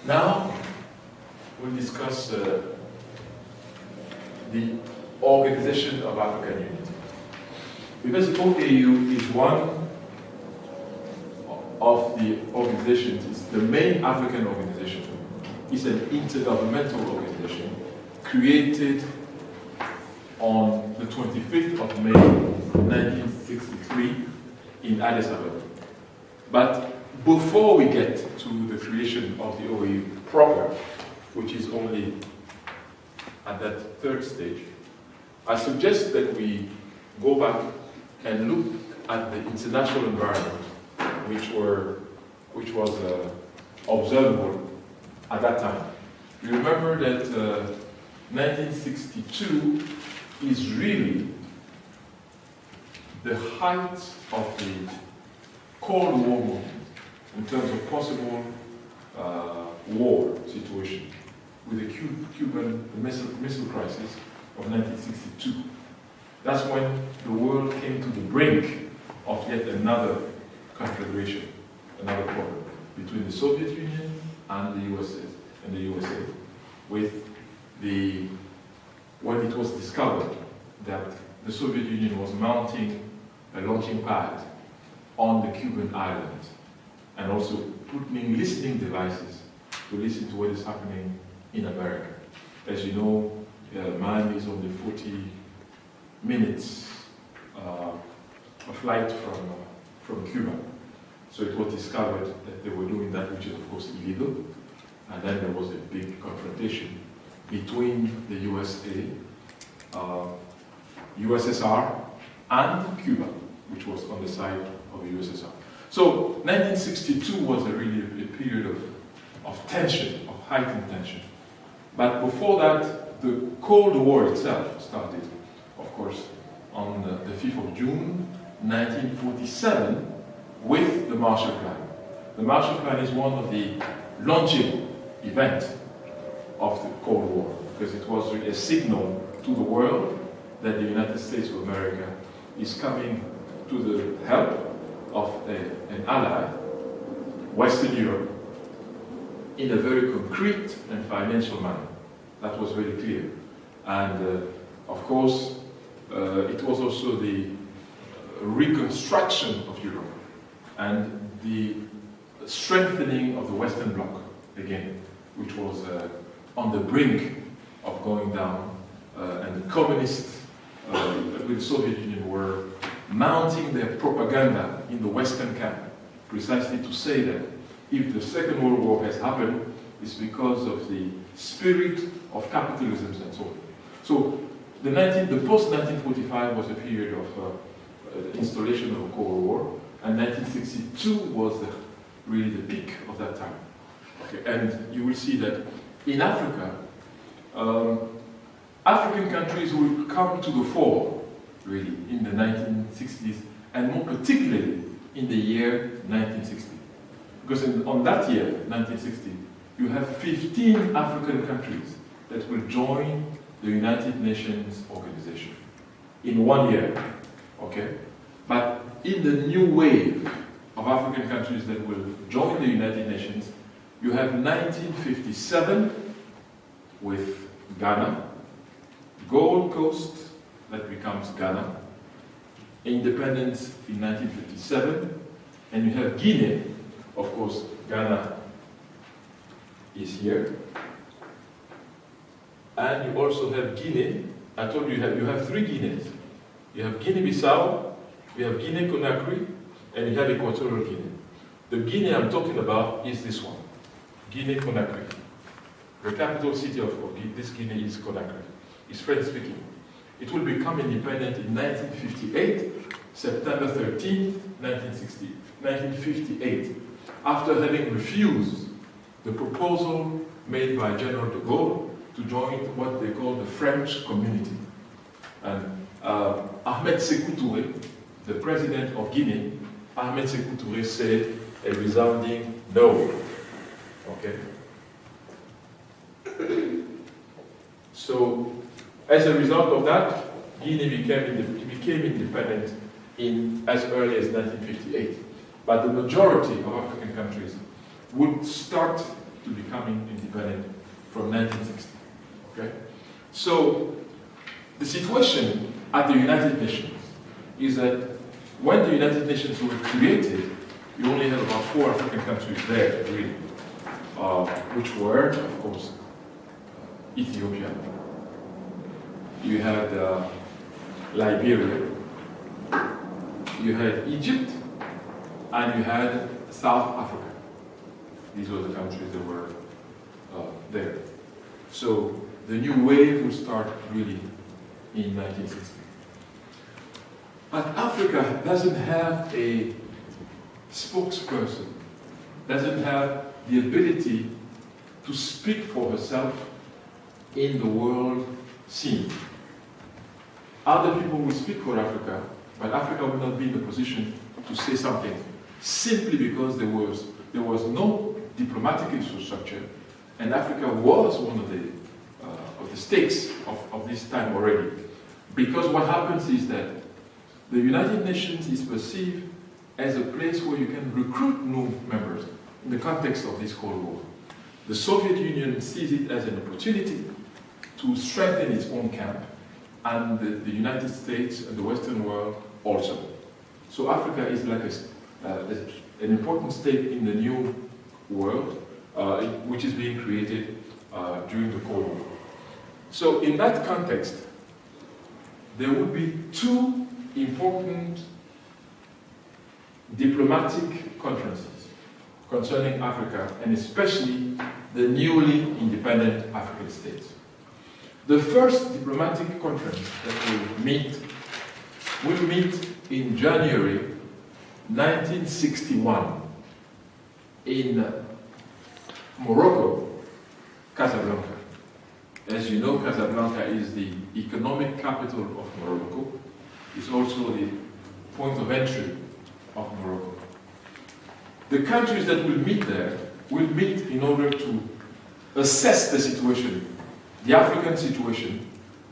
Now, we'll discuss the organization of African unity. Because the OAU is one of the organizations, it's the main African organization. It's an intergovernmental organization created on the 25th of May 1963 in Addis Ababa. But before we get to the creation of the OAU proper, which is only at that third stage, I suggest that we go back and look at the international environment which was observable at that time. You remember that 1962 is really the height of the Cold War movement in terms of possible war situation with the Cuban Missile Crisis of 1962. That's when the world came to the brink of yet another conflagration, another problem between the Soviet Union and the USA, with when it was discovered that the Soviet Union was mounting a launching pad on the Cuban islands and also putting listening devices to listen to what is happening in America. As you know, Miami is only 40 minutes a flight from Cuba. So it was discovered that they were doing that, which is of course illegal. And then there was a big confrontation between the USA, USSR, and Cuba, which was on the side of the USSR. So 1962 was really a period of tension, of heightened tension. But before that, the Cold War itself started, of course, on the 5th of June 1947 with the Marshall Plan. The Marshall Plan is one of the launching events of the Cold War, because it was a signal to the world that the United States of America is coming to the help of an ally, Western Europe, in a very concrete and financial manner. That was very clear. And of course, it was also the reconstruction of Europe and the strengthening of the Western Bloc again, which was on the brink of going down, and the communists with the Soviet Union were mounting their propaganda in the Western camp, precisely to say that if the Second World War has happened, it's because of the spirit of capitalism and so on. So the post-1945 was a period of installation of a Cold War, and 1962 was really the peak of that time. Okay, and you will see that in Africa, African countries will come to the fore, really, in the 1960s, and more particularly in the year 1960. Because on that year, 1960, you have 15 African countries that will join the United Nations organization in 1 year, okay? But in the new wave of African countries that will join the United Nations, you have 1957 with Ghana, Gold Coast, that becomes Ghana, independence in 1957, and you have Guinea. Of course, Ghana is here. And you also have Guinea. I told you you have three Guineas. You have Guinea-Bissau, you have Guinea-Conakry, and you have Equatorial Guinea. The Guinea I'm talking about is this one, Guinea-Conakry. The capital city of this Guinea is Conakry. It's French-speaking. It will become independent in 1958, September 13th, 1958, after having refused the proposal made by General de Gaulle to join what they call the French community. And Ahmed Sékou Touré, the president of Guinea, Ahmed Sékou Touré said a resounding no. Okay? So, as a result of that, Guinea became independent as early as 1958. But the majority of African countries would start to becoming independent from 1960. Okay? So the situation at the United Nations is that when the United Nations were created, you only had about 4 African countries there, really, which were, of course, Ethiopia, you had Liberia, you had Egypt, and you had South Africa. These were the countries that were there. So the new wave will start really in 1960. But Africa doesn't have a spokesperson, doesn't have the ability to speak for herself in the world scene. Other people will speak for Africa, but Africa will not be in the position to say something, simply because there was no diplomatic infrastructure, and Africa was one of the stakes of this time already. Because what happens is that the United Nations is perceived as a place where you can recruit new members in the context of this Cold War. The Soviet Union sees it as an opportunity to strengthen its own camp, and the United States and the Western world also. So Africa is like an important stake in the new world, which is being created during the Cold War. So in that context, there would be 2 important diplomatic conferences concerning Africa, and especially the newly independent African states. The first diplomatic conference that will meet in January 1961 in Morocco, Casablanca. As you know, Casablanca is the economic capital of Morocco. It's also the point of entry of Morocco. The countries that will meet there will meet in order to assess the situation, the African situation,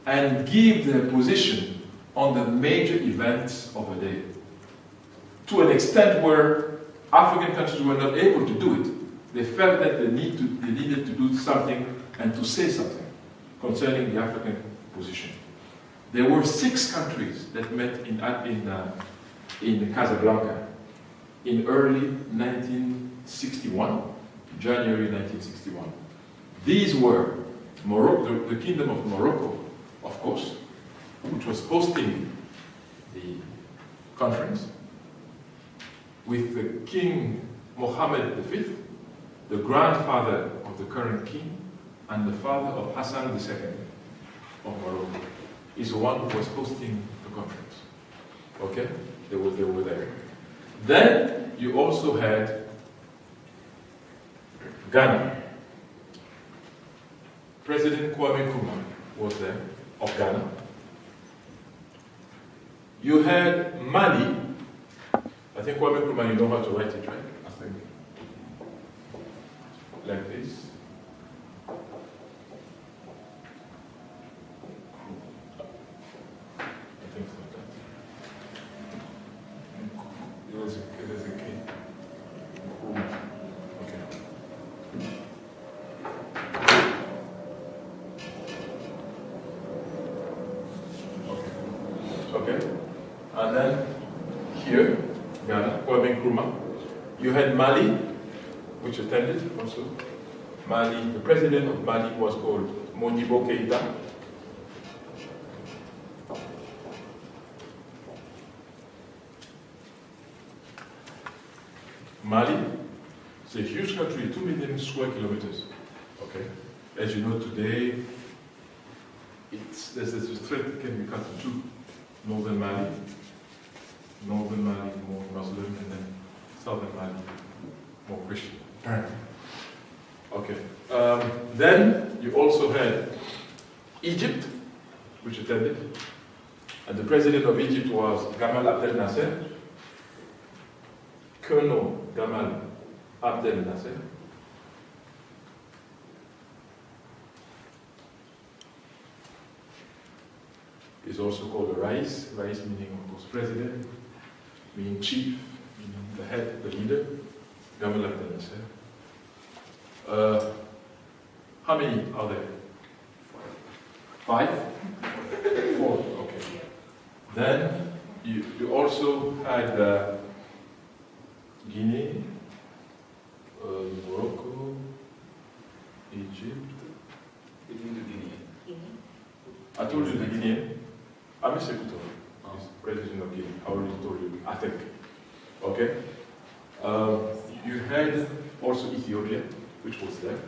and give their position on the major events of the day. To an extent where African countries were not able to do it, they felt that they needed to do something and to say something concerning the African position. There were 6 countries that met in Casablanca in early 1961, January 1961. These were Morocco, the Kingdom of Morocco, of course, which was hosting the conference, with the King Mohammed V, the grandfather of the current king, and the father of Hassan II of Morocco, is the one who was hosting the conference. Okay? They were there. Then you also had Ghana. President Kwame Nkrumah was there, of Ghana. You had Mali. I think Kwame Nkrumah, you know how to write it, right? I think. Like this. I think so. It is a key. Okay. And then here, Ghana, Kwame Nkrumah. You had Mali, which attended also. Mali, the president of Mali was called Modibo Keïta. Mali, it's a huge country, 2 million square kilometers. Okay. As you know today, there's a strait that can be cut in 2. Northern Mali more Muslim, and then Southern Mali more Christian. Okay. Then you also had Egypt, which attended, and the president of Egypt was Gamal Abdel Nasser, Colonel Gamal Abdel Nasser. Is also called a Rais meaning, of course, president, meaning chief, meaning the head, the leader, Gamal Abdel Nasser. How many are there? 5? 4, okay. Then you also had Guinea, Morocco, Egypt. We didn't do Guinea. I told you the Guinean. I'm a secretary. He's president of Guinea. I already told you, I think. Okay? You had also Ethiopia, which was there.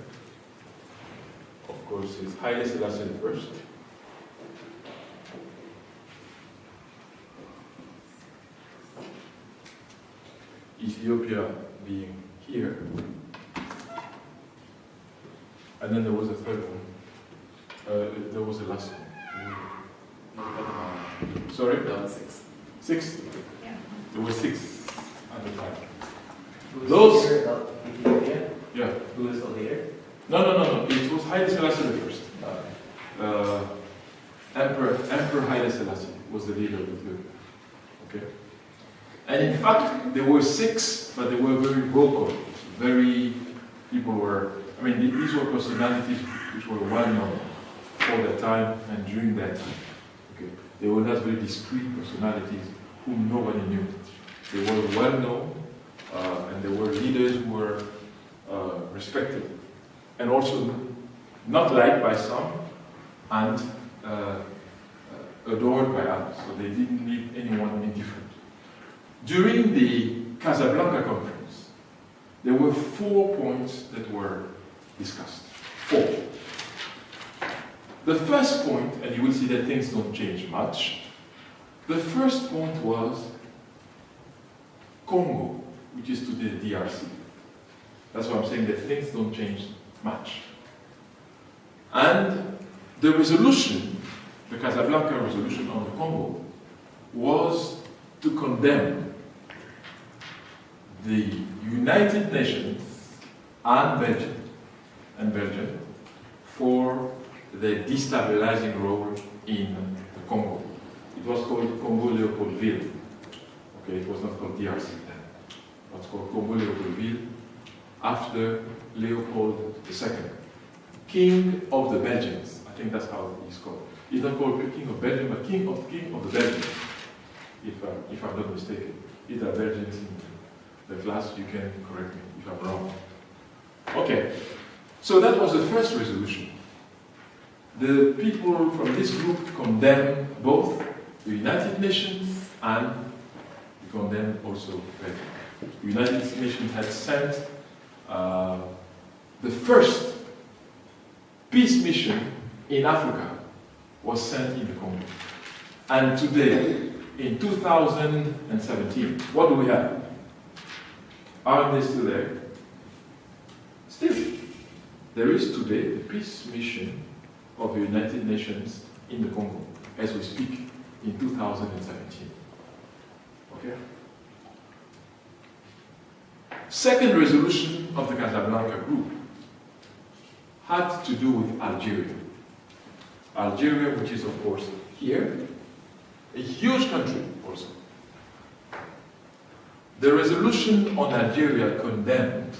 Of course, it's Haile Selassie first. Ethiopia being here. And then there was a third one. There was a last one. Sorry? That was 6. 6? Yeah. There were 6 at the time. Who was Those- the leader of Ethiopia? Yeah. Who was the leader? No. It was Haile Selassie the first. Emperor Haile Selassie was the leader of Ethiopia. Okay? And in fact, there were 6, but they were very vocal. People were, these were personalities which were well known for their time and during that time. Okay? They were not very discreet personalities whom nobody knew. They were well known, and they were leaders who were respected, and also not liked by some, and adored by others. So they didn't leave anyone indifferent. During the Casablanca conference, there were 4 points that were discussed. 4. The first point, and you will see that things don't change much, the first point was Congo, which is today the DRC. That's why I'm saying that things don't change much. And the resolution, the Casablanca resolution on the Congo, was to condemn the United Nations and Belgium for the destabilizing role in the Congo. It was called Congo-Leopoldville. Okay, it was not called DRC then. It was called Congo-Leopoldville after Leopold II, King of the Belgians. I think that's how he's called. He's not called King of Belgium, but King of the Belgians, if I'm not mistaken. If there are Belgians in the class, you can correct me if I'm wrong. Okay, so that was the first resolution. The people from this group condemned both the United Nations and they condemned also Belgium. The United Nations had sent the first peace mission in Africa was sent in the Congo. And today, in 2017, what do we have? Aren't they still there? Still. There is today the peace mission of the United Nations in the Congo, as we speak, in 2017. Okay? Second resolution of the Casablanca group had to do with Algeria. Algeria, which is of course here, a huge country also. The resolution on Algeria condemned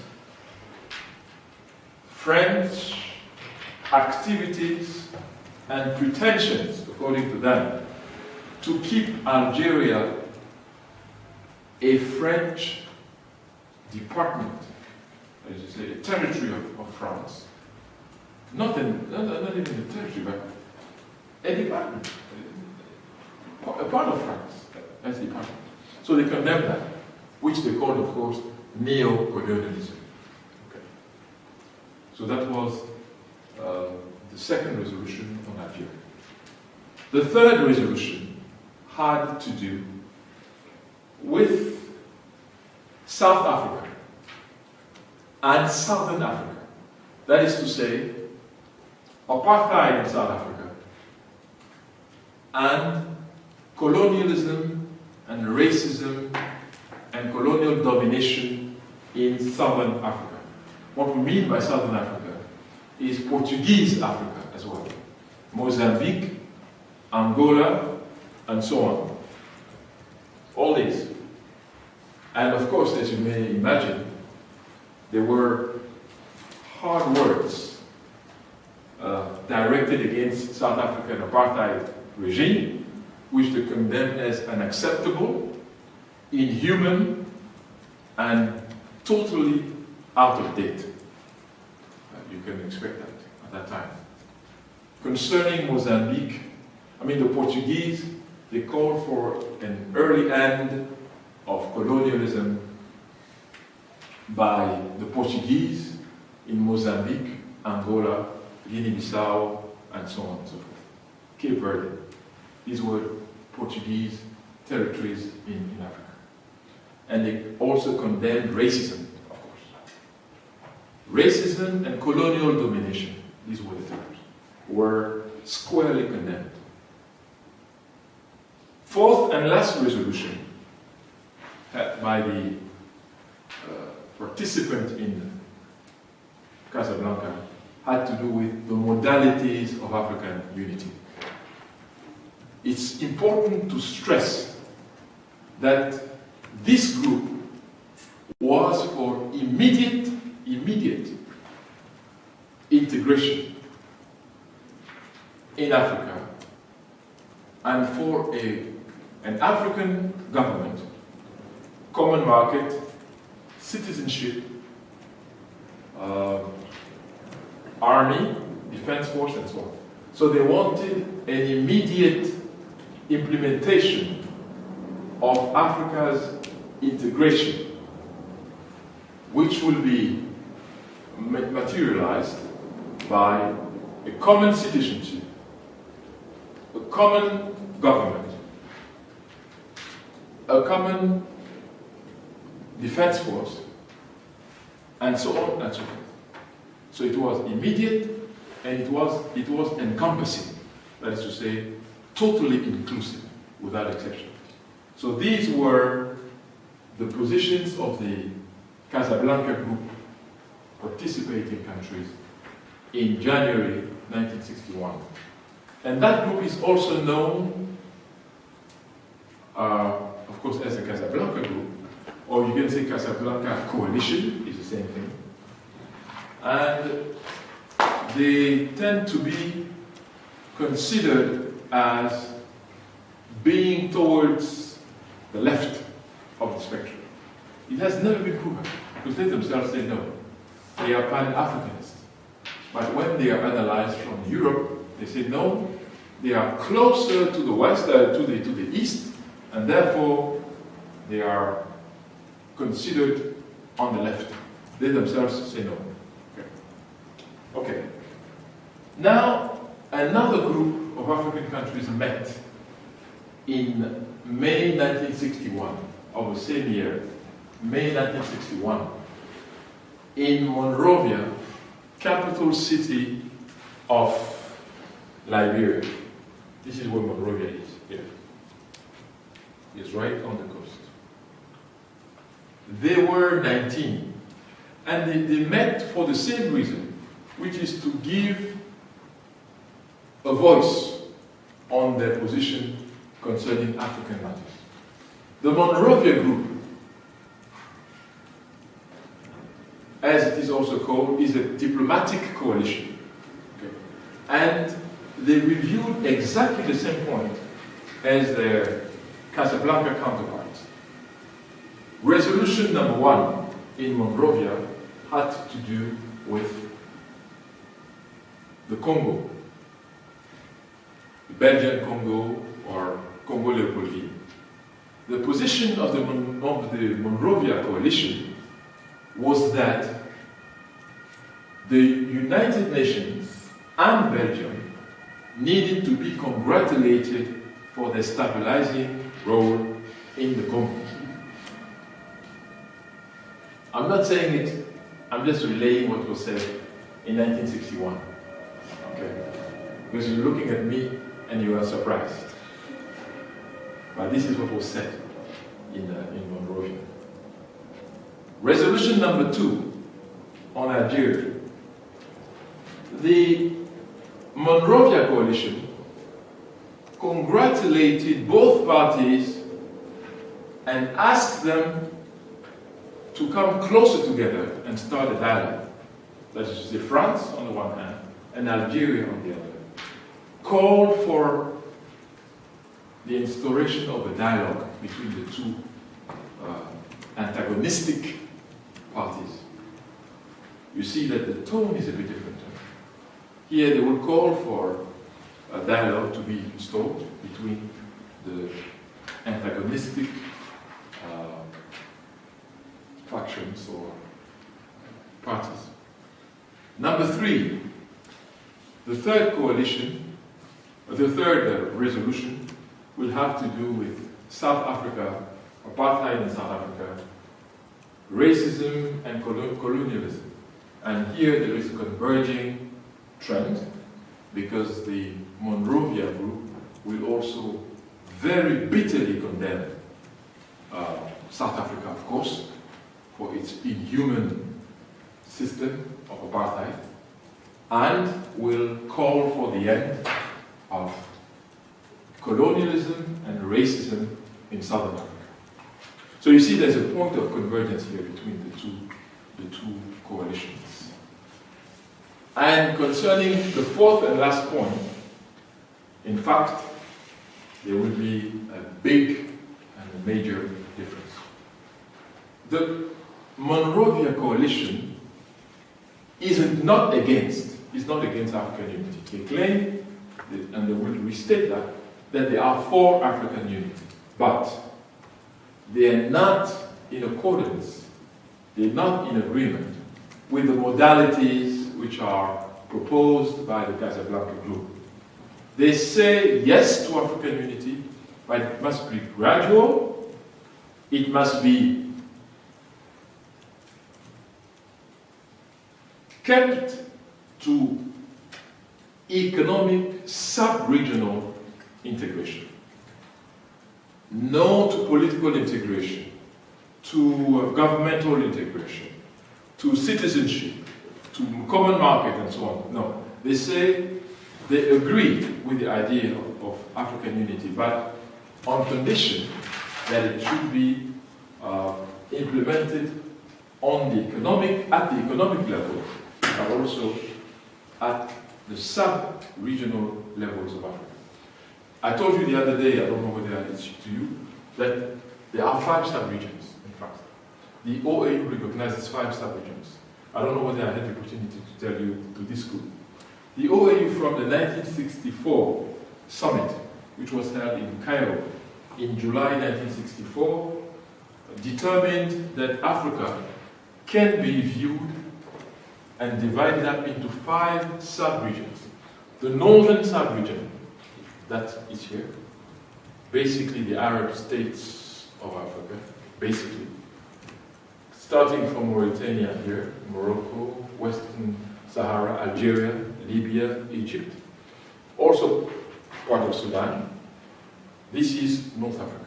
French activities and pretensions, according to them, to keep Algeria a French department, as you say, a territory of France. Not even a territory, but a department, a part of France as a department. So they condemned that, which they called, of course, neo-colonialism. Okay. So that was the second resolution on Algeria. The third resolution had to do with South Africa and Southern Africa. That is to say, apartheid in South Africa and colonialism and racism and colonial domination in Southern Africa. What we mean by Southern Africa is Portuguese Africa as well. Mozambique, Angola, and so on. All these. And of course, as you may imagine, there were hard words directed against South African apartheid regime, which they condemned as unacceptable, inhuman, and totally out of date. You can expect that at that time. Concerning Mozambique, the Portuguese, they called for an early end of colonialism by the Portuguese in Mozambique, Angola, Guinea-Bissau, and so on and so forth. Cape Verde. These were Portuguese territories in Africa. And they also condemned racism, of course. Racism and colonial domination, these were the terms, were squarely condemned. Fourth and last resolution by the participant in Casablanca had to do with the modalities of African unity. It's important to stress that this group was for immediate integration in Africa and for an African government, common market, citizenship, army, defense force, and so on. So they wanted an immediate implementation of Africa's integration, which will be materialized by a common citizenship, a common government, a common defense force, and so on and so forth. So it was immediate and it was encompassing, that is to say, totally inclusive, without exception. So these were the positions of the Casablanca group participating countries in January 1961. And that group is also known, of course, as the Casablanca group, or you can say Casablanca Coalition, is the same thing. And they tend to be considered as being towards the left of the spectrum. It has never been proven, because they themselves say no. They are Pan-Africanists. But when they are analyzed from Europe, they say no, they are closer to the west, to the east, and therefore they are considered on the left. They themselves say no. Okay. Now, another group of African countries met in May 1961, of the same year, May 1961, in Monrovia, capital city of Liberia. This is where Monrovia is, here. It's right on the coast. They were 19, and they met for the same reason, which is to give a voice on their position concerning African matters. The Monrovia Group, as it is also called, is a diplomatic coalition. Okay. And they reviewed exactly the same point as their Casablanca counterparts. Resolution number 1 in Monrovia had to do with the Congo, the Belgian Congo or Congo Leopoldine. The position of the Monrovia coalition was that the United Nations and Belgium needed to be congratulated for their stabilizing role in the Congo. I'm not saying it, I'm just relaying what was said in 1961. Okay? Because you're looking at me and you are surprised. But this is what was said in Monrovia. Resolution number 2 on Algeria. The Monrovia coalition congratulated both parties and asked them to come closer together and start a dialogue. that is to say France on the one hand, and Algeria on the other, called for the instauration of a dialogue between the two antagonistic parties. You see that the tone is a bit different. Here they will call for a dialogue to be installed between the antagonistic factions or parties. Number 3, the third coalition, the third resolution will have to do with South Africa, apartheid in South Africa, racism and colonialism. And here there is a converging trend because the Monrovia group will also very bitterly condemn South Africa, of course, for its inhuman system of apartheid, and will call for the end of colonialism and racism in Southern Africa. So you see there's a point of convergence here between the two coalitions. And concerning the fourth and last point, in fact, there will be a big and a major difference. The Monrovia coalition is not against African unity. They claim, and they will restate that they are for African unity. But they are not in accordance, they are not in agreement with the modalities which are proposed by the Casablanca group. They say yes to African unity, but it must be gradual, it must be kept to economic sub-regional integration. No to political integration, to governmental integration, to citizenship, to common market and so on. No, they say they agree with the idea of African unity, but on condition that it should be implemented at the economic level, but also at the sub-regional levels of Africa. I told you the other day, I don't know whether I mentioned to you, that there are 5 sub-regions, in fact. The OAU recognizes 5 sub-regions. I don't know whether I had the opportunity to tell you to this group. The OAU from the 1964 summit, which was held in Cairo in July 1964, determined that Africa can be viewed and divided up into 5 sub-regions. The northern sub-region, that is here, basically the Arab states of Africa, basically. Starting from Mauritania here, Morocco, Western Sahara, Algeria, Libya, Egypt. Also part of Sudan. This is North Africa.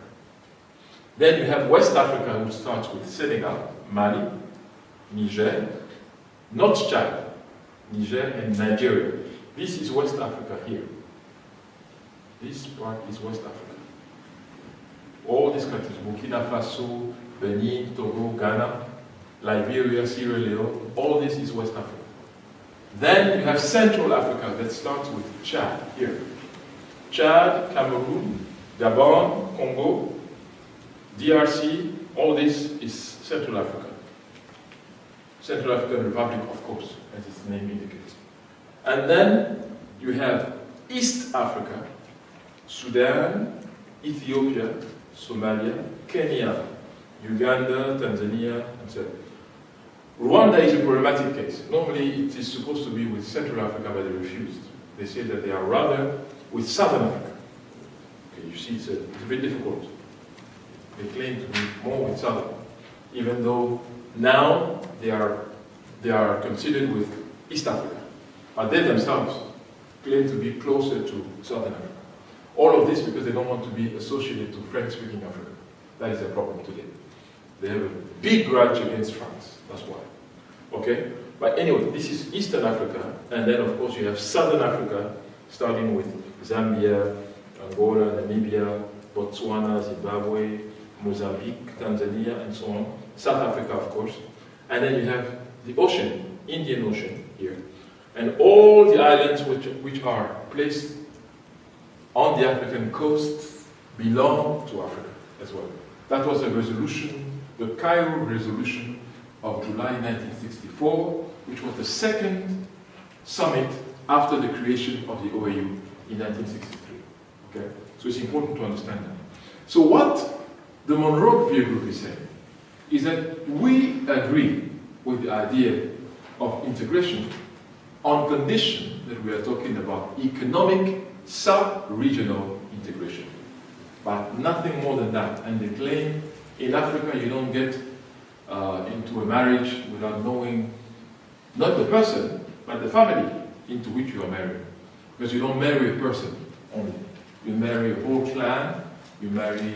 Then you have West Africa, which starts with Senegal, Mali, Niger, not Chad, Niger and Nigeria. This is West Africa here. This part is West Africa. All these countries, Burkina Faso, Benin, Togo, Ghana, Liberia, Sierra Leone, all this is West Africa. Then you have Central Africa that starts with Chad here. Chad, Cameroon, Gabon, Congo, DRC, all this is Central Africa. Central African Republic, of course, as its name indicates. And then you have East Africa, Sudan, Ethiopia, Somalia, Kenya, Uganda, Tanzania, and so on. Rwanda is a problematic case. Normally it is supposed to be with Central Africa, but they refused. They say that they are rather with Southern Africa. Okay, you see, it's a bit difficult. They claim to be more with Southern, even though now they are considered with East Africa. But they themselves claim to be closer to Southern Africa. All of this because they don't want to be associated to French-speaking Africa. That is a problem today. They have a big grudge against France, that's why. Okay? But anyway, this is Eastern Africa, and then of course you have Southern Africa, starting with Zambia, Angola, Namibia, Botswana, Zimbabwe, Mozambique, Tanzania, and so on. South Africa, of course. And then you have the ocean, Indian Ocean here, and all the islands which are placed on the African coast belong to Africa as well. That was a resolution, the Cairo Resolution of July 1964, which was the second summit after the creation of the OAU in 1963. Okay? So it's important to understand that. So what the Monroe Peer Group is saying is that we agree with the idea of integration on condition that we are talking about economic sub-regional integration. But nothing more than that. And they claim in Africa you don't get into a marriage without knowing not the person, but the family into which you are married. Because you don't marry a person only. You marry a whole clan, you marry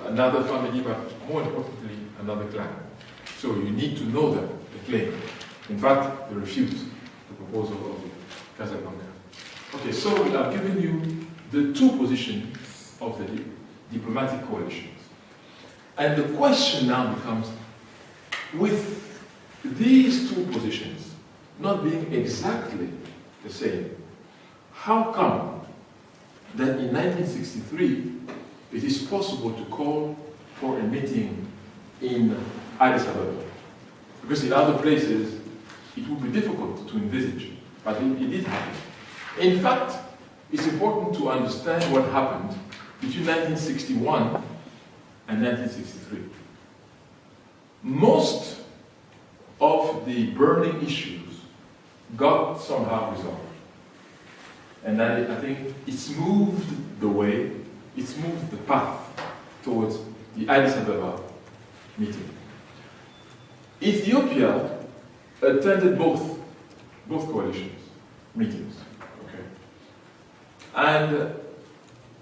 another family, but more importantly, another clan. So you need to know them, the claim. In fact, they refute the proposal of Casablanca. Okay, so I've given you the two positions of the diplomatic coalitions. And the question now becomes, with these two positions not being exactly the same, how come that in 1963 it is possible to call for a meeting in Addis Ababa? Because in other places it would be difficult to envisage, but it did happen. In fact, it's important to understand what happened between 1961 and 1963. Most of the burning issues got somehow resolved. And I think it's moved the way, it's moved the path towards the Addis Ababa meeting. Ethiopia attended both coalitions meetings. Okay. And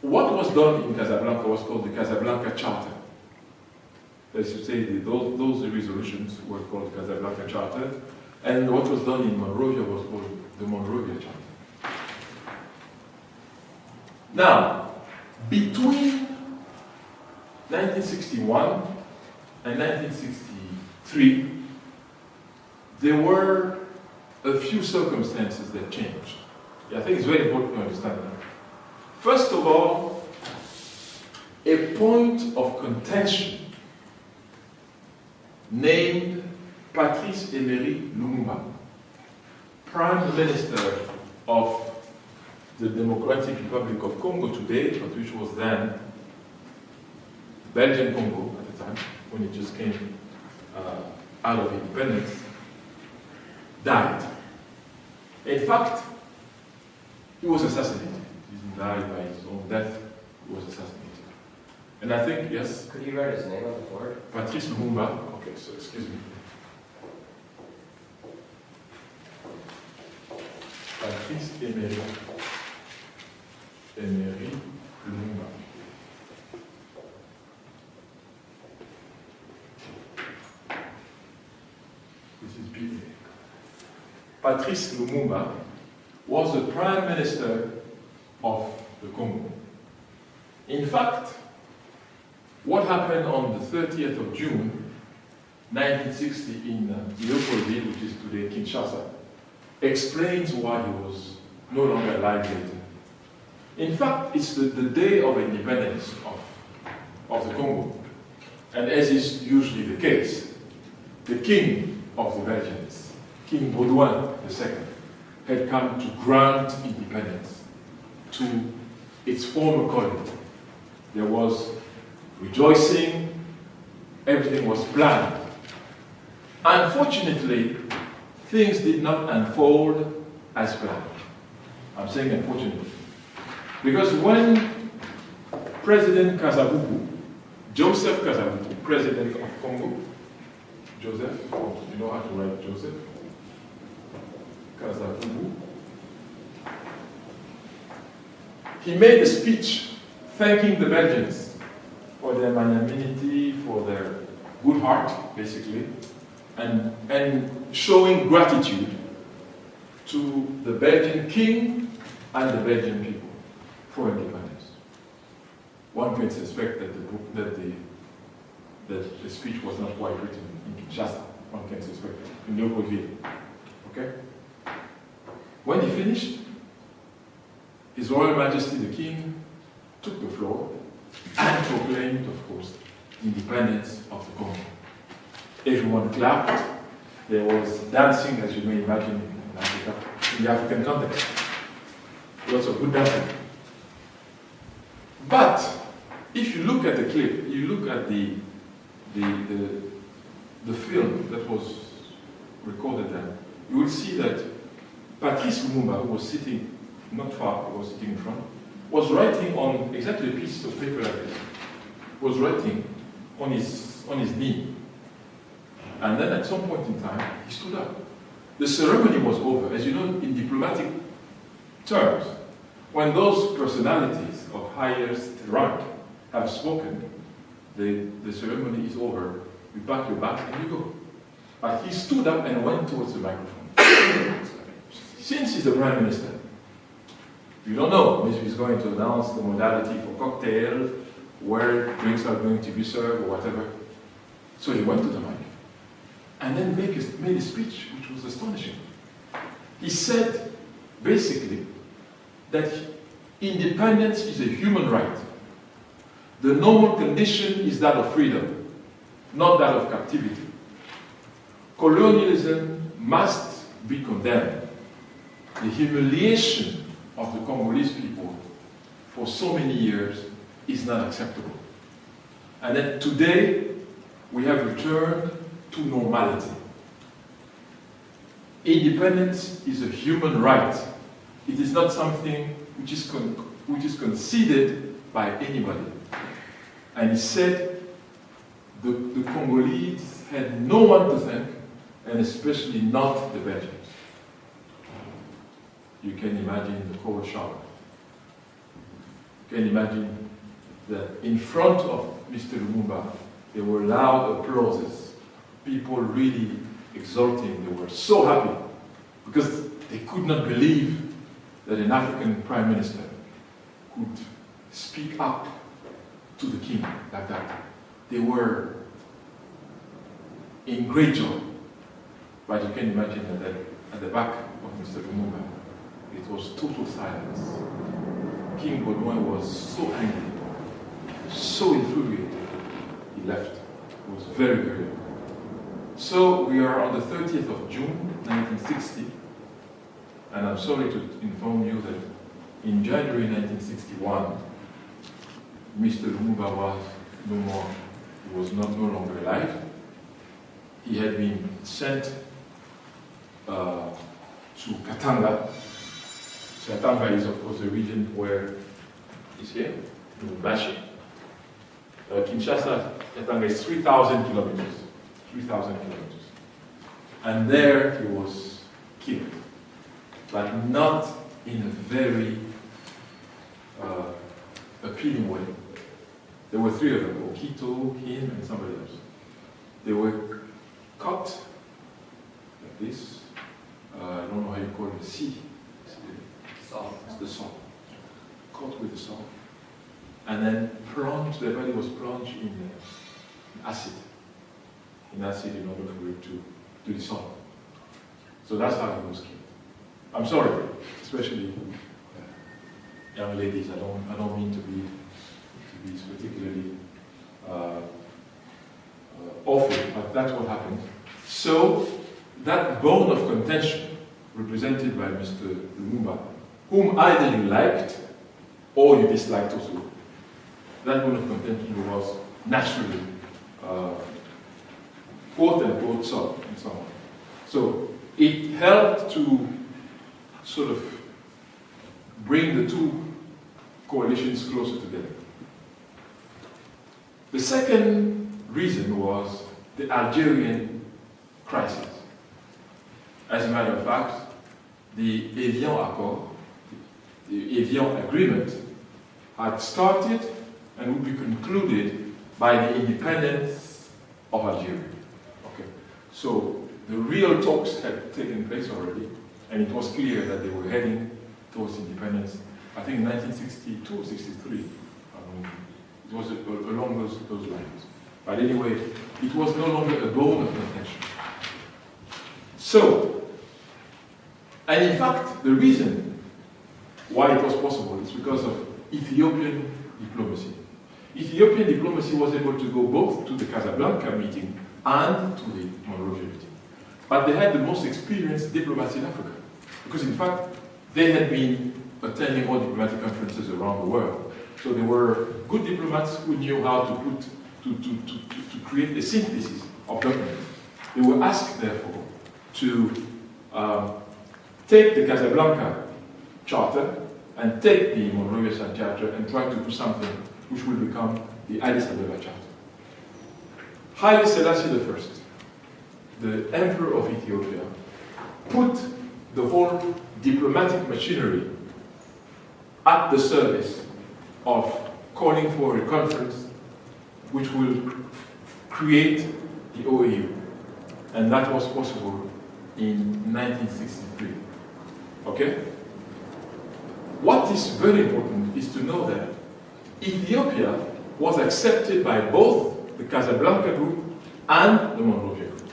what was done in Casablanca was called the Casablanca Charter. As you say, those resolutions were called the Casablanca Charter, and what was done in Monrovia was called the Monrovia Charter. Now, between 1961 and 1963, there were a few circumstances that changed. I think it's very important to understand that. First of all, a point of contention named Patrice Emery Lumumba, Prime Minister of the Democratic Republic of Congo today, but which was then Belgian Congo at the time, when it just came out of independence, died. In fact, he was assassinated. He didn't die by his own death, he was assassinated. And I think, yes? Could you write his name on the board? Patrice Lumumba. Okay, so excuse me. Patrice Emery Lumumba. This is BA. Patrice Lumumba was the Prime Minister of the Congo. In fact, what happened on the 30th of June 1960 in Leopoldville, which is today Kinshasa, explains why he was no longer alive later. In fact, it's the day of independence of the Congo. And as is usually the case, the king of the Belgians, King Baudouin II, had come to grant independence to its former colony. There was rejoicing, everything was planned. Unfortunately, things did not unfold as planned. I'm saying unfortunately. Because when President Kasavubu, Joseph Kasavubu, President of Congo, Joseph, you know how to write Joseph? Kasavubu. He made a speech thanking the Belgians for their magnanimity, for their good heart, basically, and showing gratitude to the Belgian king and the Belgian people for independence. One can suspect that the speech was not quite written in Kinshasa, one can suspect, in Leopoldville. Okay? When he finished, His Royal Majesty the King took the floor and proclaimed, of course, the independence of the Congo. Everyone clapped. There was dancing, as you may imagine, in Africa, in the African context. Lots of good dancing. But if you look at the clip, you look at the film that was recorded there, you will see that Patrice Lumumba, who was sitting not far, he was sitting in front, was writing on exactly a piece of paper like this. Was writing on his knee. And then at some point in time, he stood up. The ceremony was over. As you know, in diplomatic terms, when those personalities of highest rank have spoken, the ceremony is over. You pack your bag and you go. But he stood up and went towards the microphone. Since he's the Prime Minister, you don't know if he's going to announce the modality for cocktails, where drinks are going to be served, or whatever. So he went to the mic and then made a speech which was astonishing. He said, basically, that independence is a human right. The normal condition is that of freedom, not that of captivity. Colonialism must be condemned. The humiliation of the Congolese people for so many years is not acceptable. And then today, we have returned to normality. Independence is a human right. It is not something which is conceded by anybody. And he said the Congolese had no one to thank, and especially not the Belgians. You can imagine the cold shower. You can imagine that in front of Mr. Lumumba, there were loud applauses. People really exulting. They were so happy because they could not believe that an African Prime Minister could speak up to the king like that. They were in great joy. But you can imagine that at the back of Mr. Lumumba, it was total silence. King Baudouin was so angry, so infuriated, he left. It was very, very angry. So we are on the 30th of June, 1960, and I'm sorry to inform you that in January 1961, Mr. Lumumba was no more. He was no longer alive. He had been sent to Katanga. Katanga is, of course, the region where he's here, in Bashi. Kinshasa, Katanga is 3,000 kilometers. 3,000 kilometers. And there he was killed, but not in a very appealing way. There were three of them, Okito, him, and somebody else. They were cut like this. I don't know how you call it, C. Saw. It's the saw. Cut with the saw. And then plunged, their body was plunged in acid. In acid in order for it to dissolve. So that's how he was killed. I'm sorry, especially young ladies. I don't mean to be particularly awful, but that's what happened. So that bone of contention represented by Mr. Lumumba, whom either you liked or you disliked also, that bone of contention was naturally quote-unquote solved and so on. So it helped to sort of bring the two coalitions closer together. The second reason was the Algerian crisis. As a matter of fact, the Evian Accord, the Evian Agreement, had started and would be concluded by the independence of Algeria. Okay. So the real talks had taken place already, and it was clear that they were heading towards independence, I think in 1962 or 63. It was along those lines. But anyway, it was no longer a bone of contention. So, and in fact, the reason why it was possible is because of Ethiopian diplomacy. Ethiopian diplomacy was able to go both to the Casablanca meeting and to the Monrovia meeting. But they had the most experienced diplomats in Africa. Because in fact, they had been attending all diplomatic conferences around the world. So they were good diplomats who knew how to create a synthesis of documents. They were asked, therefore, to take the Casablanca Charter and take the Monrovia Charter and try to do something which will become the Addis Ababa Charter. Haile Selassie I, the Emperor of Ethiopia, put the whole diplomatic machinery at the service of calling for a conference which will create the OAU. And that was possible in 1963. Okay? What is very important is to know that Ethiopia was accepted by both the Casablanca group and the Monrovia group.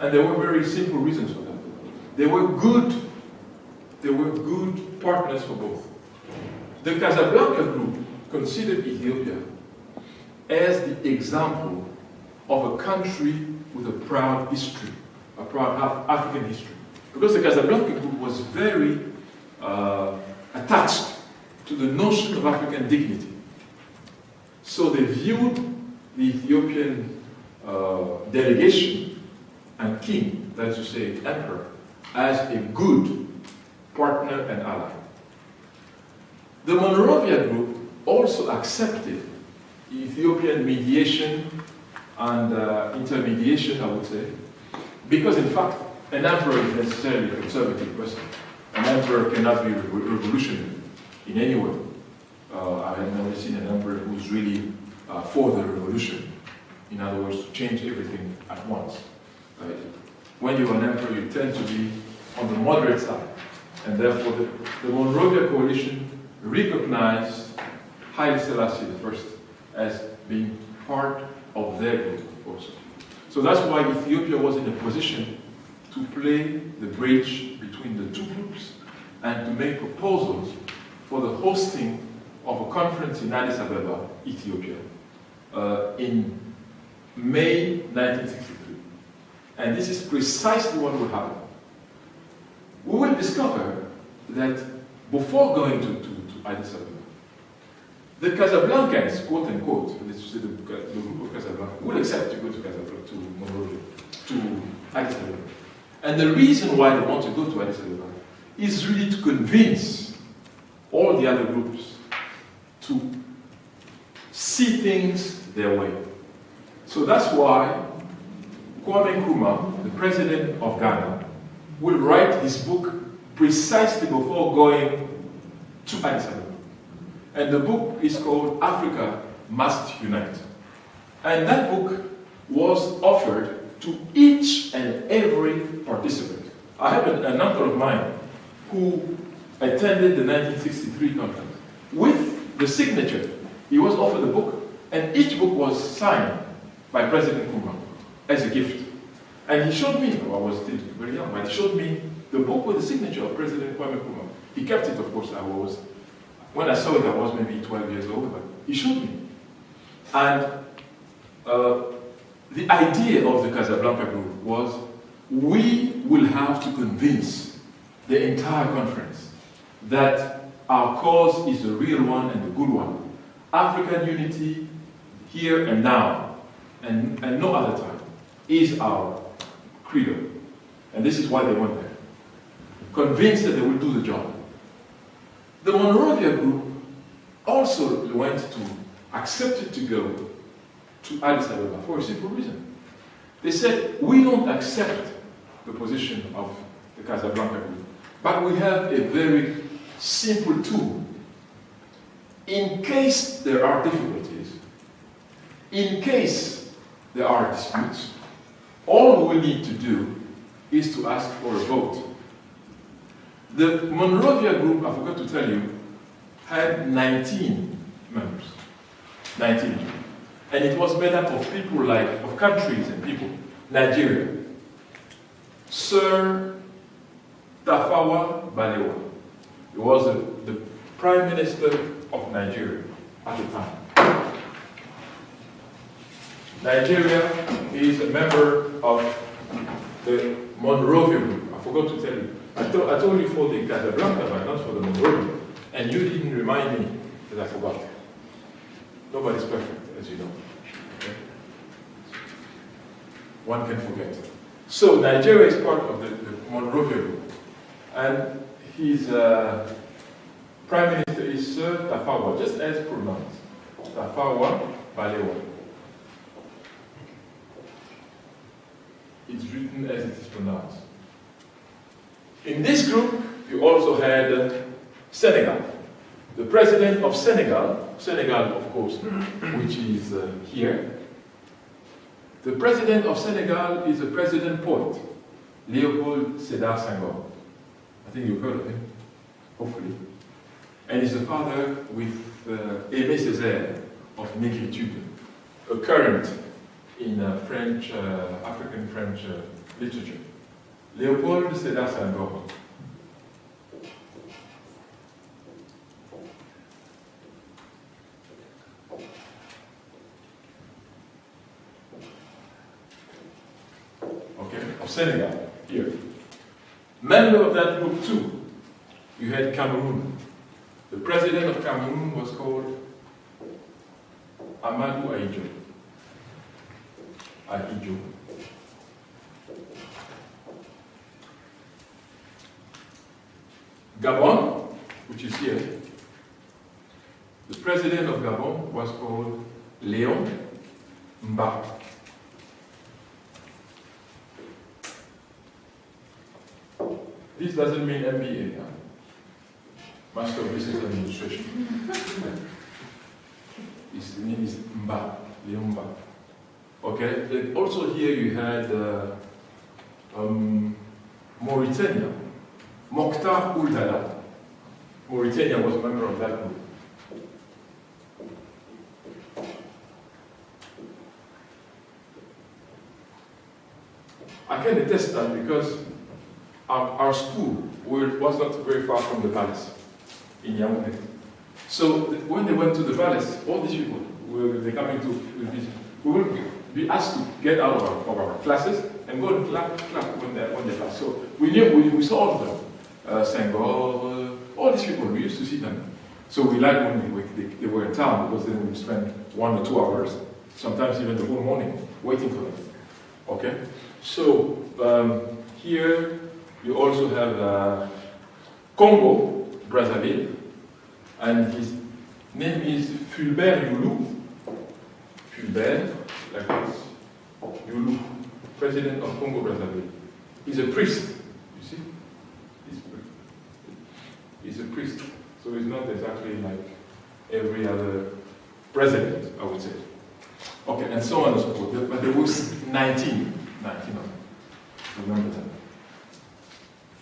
And there were very simple reasons for that. They were good partners for both. The Casablanca group considered Ethiopia as the example of a country with a proud history, a proud African history. Because the Casablanca group was very attached to the notion of African dignity. So they viewed the Ethiopian delegation and king, that is to say, emperor, as a good partner and ally. The Monrovia group also accepted Ethiopian mediation and intermediation, I would say, because in fact, an emperor is necessarily a conservative person. An emperor cannot be revolutionary in any way. I have never seen an emperor who's really for the revolution. In other words, to change everything at once. Right? When you're an emperor, you tend to be on the moderate side. And therefore, the Monrovia coalition recognized Haile Selassie I as being part of their group also. So that's why Ethiopia was in a position to play the bridge between the two groups and to make proposals for the hosting of a conference in Addis Ababa, Ethiopia, in May 1963. And this is precisely what will happen. We will discover that before going to Addis Ababa, the Casablancans, quote unquote, let's say the group of Casablanca, will accept to go to Casablanca, to Monrovia, to Addis Ababa. And the reason why they want to go to Addis Ababa is really to convince all the other groups to see things their way. So that's why Kwame Nkrumah, the president of Ghana, will write his book precisely before going to Addis Ababa. And the book is called Africa Must Unite. And that book was offered to each and every participant. I have an uncle of mine who attended the 1963 conference. With the signature, he was offered the book, and each book was signed by President Nkrumah as a gift. And he showed me, I was still very young, but he showed me the book with the signature of President Kwame Nkrumah. He kept it, of course. When I saw it, I was maybe 12 years old, but he showed me. And the idea of the Casablanca group was, we will have to convince the entire conference that our cause is the real one and the good one. African unity, here and now, and no other time, is our credo. And this is why they went there. Convinced that they will do the job. The Monrovia group also went to, accepted to go to Addis Ababa for a simple reason. They said, we don't accept the position of the Casablanca group, but we have a very simple tool. In case there are difficulties, in case there are disputes, all we need to do is to ask for a vote. The Monrovia group, I forgot to tell you, had 19 members. 19. And it was made up of people of countries and people. Nigeria, Sir Tafawa Balewa. He was the Prime Minister of Nigeria at the time. Nigeria is a member of the Monrovia Group. I forgot to tell you. I told you for the Casablanca, but not for the Monrovia. And you didn't remind me that I forgot. Nobody's perfect, as you know. Okay? One can forget. So Nigeria is part of the Monrovia Group. And his Prime Minister is Sir Tafawa, just as pronounced. Tafawa Balewa. It's written as it is pronounced. In this group, you also had Senegal. The president of Senegal, of course, which is here. The president of Senegal is a president poet, Léopold Sédar Senghor. I think you've heard of him, hopefully. And he's the father with Aimé Césaire of Négritude, a current in French, African French literature. Léopold Sédar Senghor. Okay, of Senegal, here. Member of that group too, you had Cameroon. The president of Cameroon was called Amadou Ahidjo. Gabon, which is here, the president of Gabon was called Léon Mba. This doesn't mean MBA, huh? Master of Business Administration. His name is Mba, Léon Mba. Okay, and also here you had Mauritania. Mokhtar Ould-Dala. Mauritania was a member of that group. I can attest that because our school was not very far from the palace in Yaoundé. So when they went to the palace, all these people were coming to visit. We would be asked to get out of our classes and go and clap when they pass. So we knew, we saw all of them. Senghor, all these people, we used to see them. So we liked when they were in town because then we spend 1 or 2 hours, sometimes even the whole morning, waiting for them. Okay? So here you also have Congo, Brazzaville, and his name is Fulbert Youlou. Fulbert, like this, Youlou, president of Congo, Brazzaville. He's a priest, you see? He's a priest, so he's not exactly like every other president, I would say. Okay, and so on and so forth. But there was 19 of them. Remember that.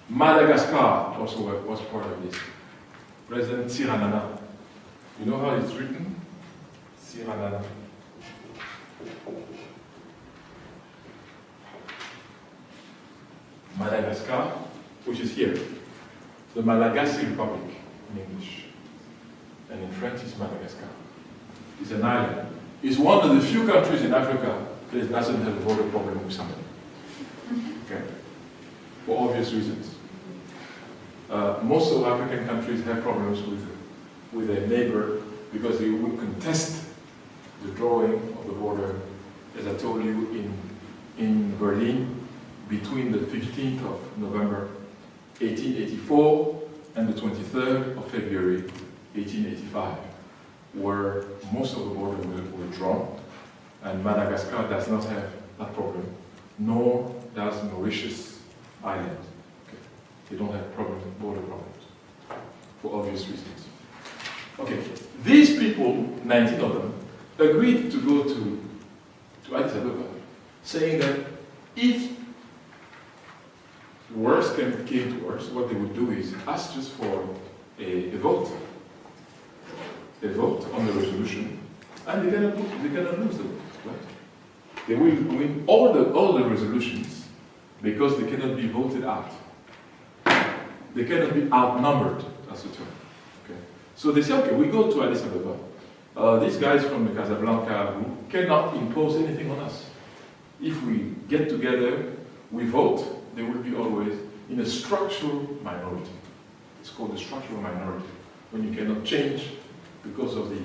Madagascar also was part of this. President Tsiranana. You know how it's written? Tsiranana. Madagascar, which is here. The Malagasy Republic in English. And in French it's Madagascar. It's an island. It's one of the few countries in Africa that doesn't have a border problem with somebody. Okay? For obvious reasons. Most of African countries have problems with their neighbor because they will contest the drawing of the border, as I told you, in Berlin between the 15th of November 1884 and the 23rd of February 1885, where most of the border were drawn, and Madagascar does not have that problem, nor does Mauritius Island. Okay. They don't have border problems, for obvious reasons. Okay, these people, 19 of them, agreed to go to Addis Ababa, saying that if worse came to worse, what they would do is ask just for a vote on the resolution, and they cannot lose the vote, right? They will win all the resolutions because they cannot be voted out. They cannot be outnumbered, that's the term. Okay. So they say, okay, we go to Addis Ababa. These guys from the Casablanca group cannot impose anything on us. If we get together, we vote, they will be always in a structural minority. It's called a structural minority, when you cannot change because of the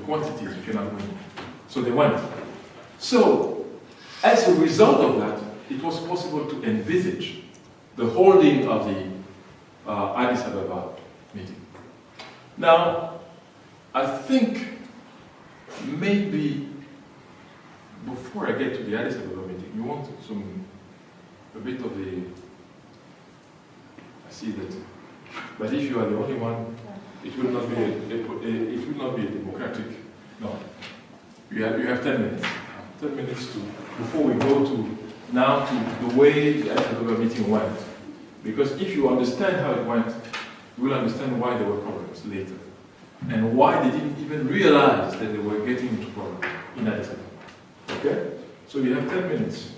quantities, you cannot win. So they went. So, as a result of that, it was possible to envisage the holding of the Addis Ababa meeting. Now, I think maybe before I get to the Addis Ababa meeting, you want a bit of the, I see that, but if you are the only one, it will not be a democratic, no. You have 10 minutes. 10 minutes before we go to the way the Addis Ababa meeting went. Because if you understand how it went, you will understand why there were problems later. And why they didn't even realize that they were getting into problems in Addis Ababa. Okay? So you have 10 minutes.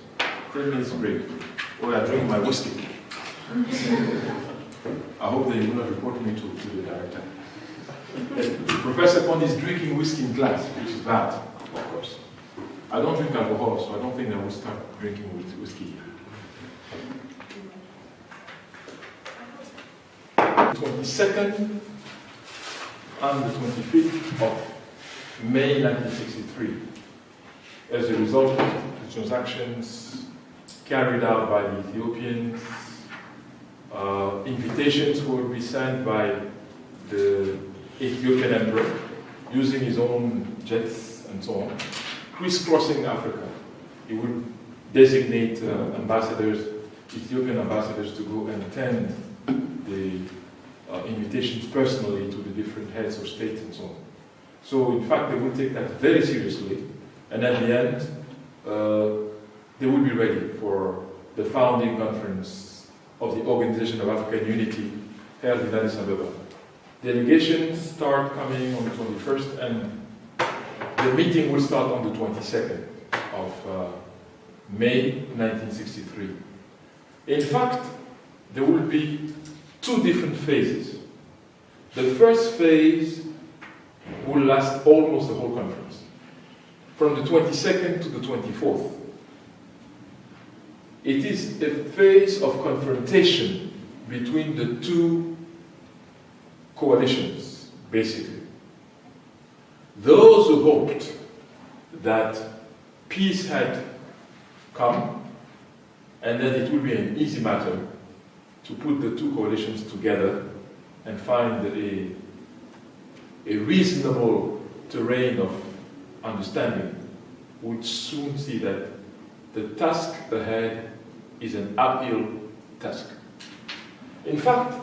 10 minutes break. Or I drink my whiskey. I hope that you will not report me to the director. Professor Pondi is drinking whiskey in class, which is bad, of course. I don't drink alcohol, so I don't think I will start drinking whiskey here. 22nd and the 25th of May 1963, as a result of the transactions carried out by the Ethiopians, invitations will be sent by the Ethiopian emperor, using his own jets and so on, crisscrossing Africa. He would designate ambassadors, Ethiopian ambassadors, to go and attend the invitations personally to the different heads of state and so on. So in fact, they will take that very seriously, and at the end, they will be ready for the founding conference of the Organization of African Unity held in Addis Ababa. Delegations start coming on the 21st, and the meeting will start on the 22nd of May 1963. In fact, there will be two different phases. The first phase will last almost the whole conference, from the 22nd to the 24th. It is a phase of confrontation between the two coalitions, basically. Those who hoped that peace had come and that it would be an easy matter to put the two coalitions together and find a reasonable terrain of understanding, would soon see that the task ahead is an uphill task. In fact,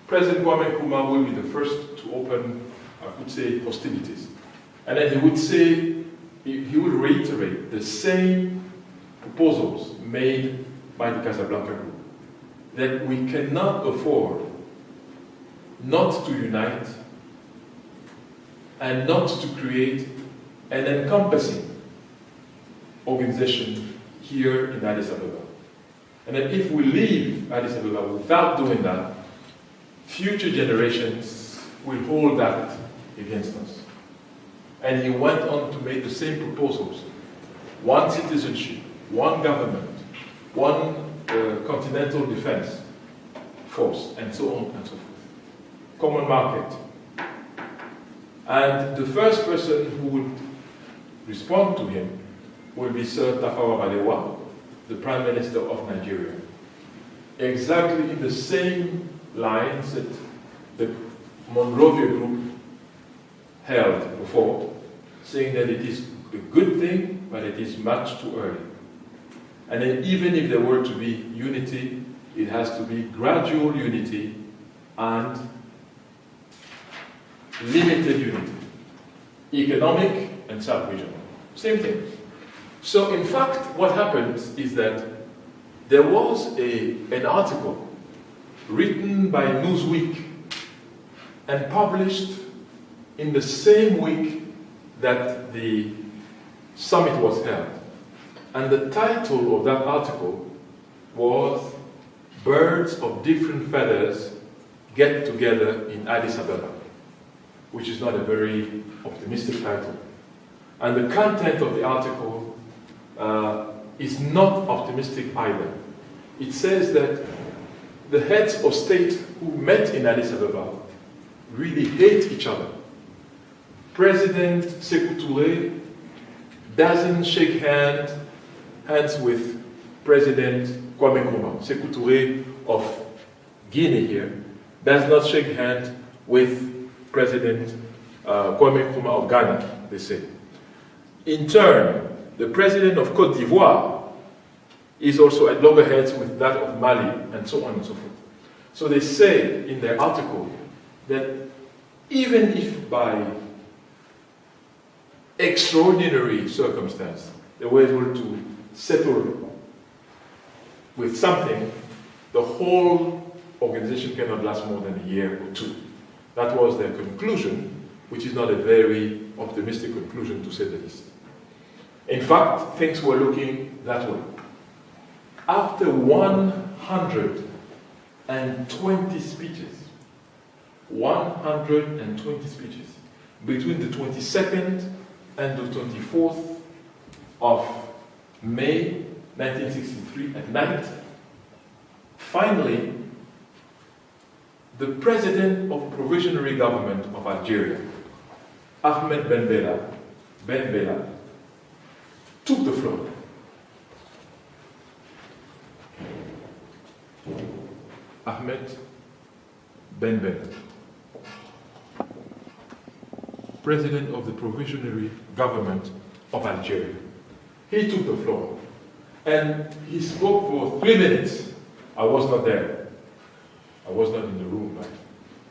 President Kwame Nkrumah will be the first to open, I could say, hostilities. And then he would say, he would reiterate the same proposals made by the Casablanca group, that we cannot afford not to unite and not to create an encompassing organization here in Addis Ababa. And that if we leave Addis Ababa without doing that, future generations will hold that against us. And he went on to make the same proposals. One citizenship, one government, one continental defense force, and so on and so forth. Common market. And the first person who would respond to him will be Sir Tafawa Balewa, the Prime Minister of Nigeria. Exactly in the same lines that the Monrovia group held before, saying that it is a good thing, but it is much too early. And then even if there were to be unity, it has to be gradual unity and limited unity. Economic and sub-regional. Same thing. So in fact, what happens is that there was an article written by Newsweek and published in the same week that the summit was held. And the title of that article was birds of different feathers get together in Addis Ababa, which is not a very optimistic title. And the content of the article is not optimistic either. It says that the heads of state who met in Addis Ababa really hate each other. President Sékou Touré doesn't shake hands with President Kwame Nkrumah. Sékou Touré of Guinea here does not shake hands with President Kwame Nkrumah of Ghana, they say. In turn, the president of Côte d'Ivoire is also at loggerheads with that of Mali, and so on and so forth. So they say in their article that even if by extraordinary circumstance they were able to settle with something, the whole organization cannot last more than a year or two. That was their conclusion, which is not a very optimistic conclusion, to say the least. In fact, things were looking that way. After 120 speeches, 120 speeches, between the 22nd and the 24th of May 1963 at night, finally, the president of the provisionary government of Algeria, Ahmed Ben Bella, took the floor. Ahmed Ben Bella, president of the provisionary government of Algeria. He took the floor and he spoke for 3 minutes. I was not there. I was not in the room, but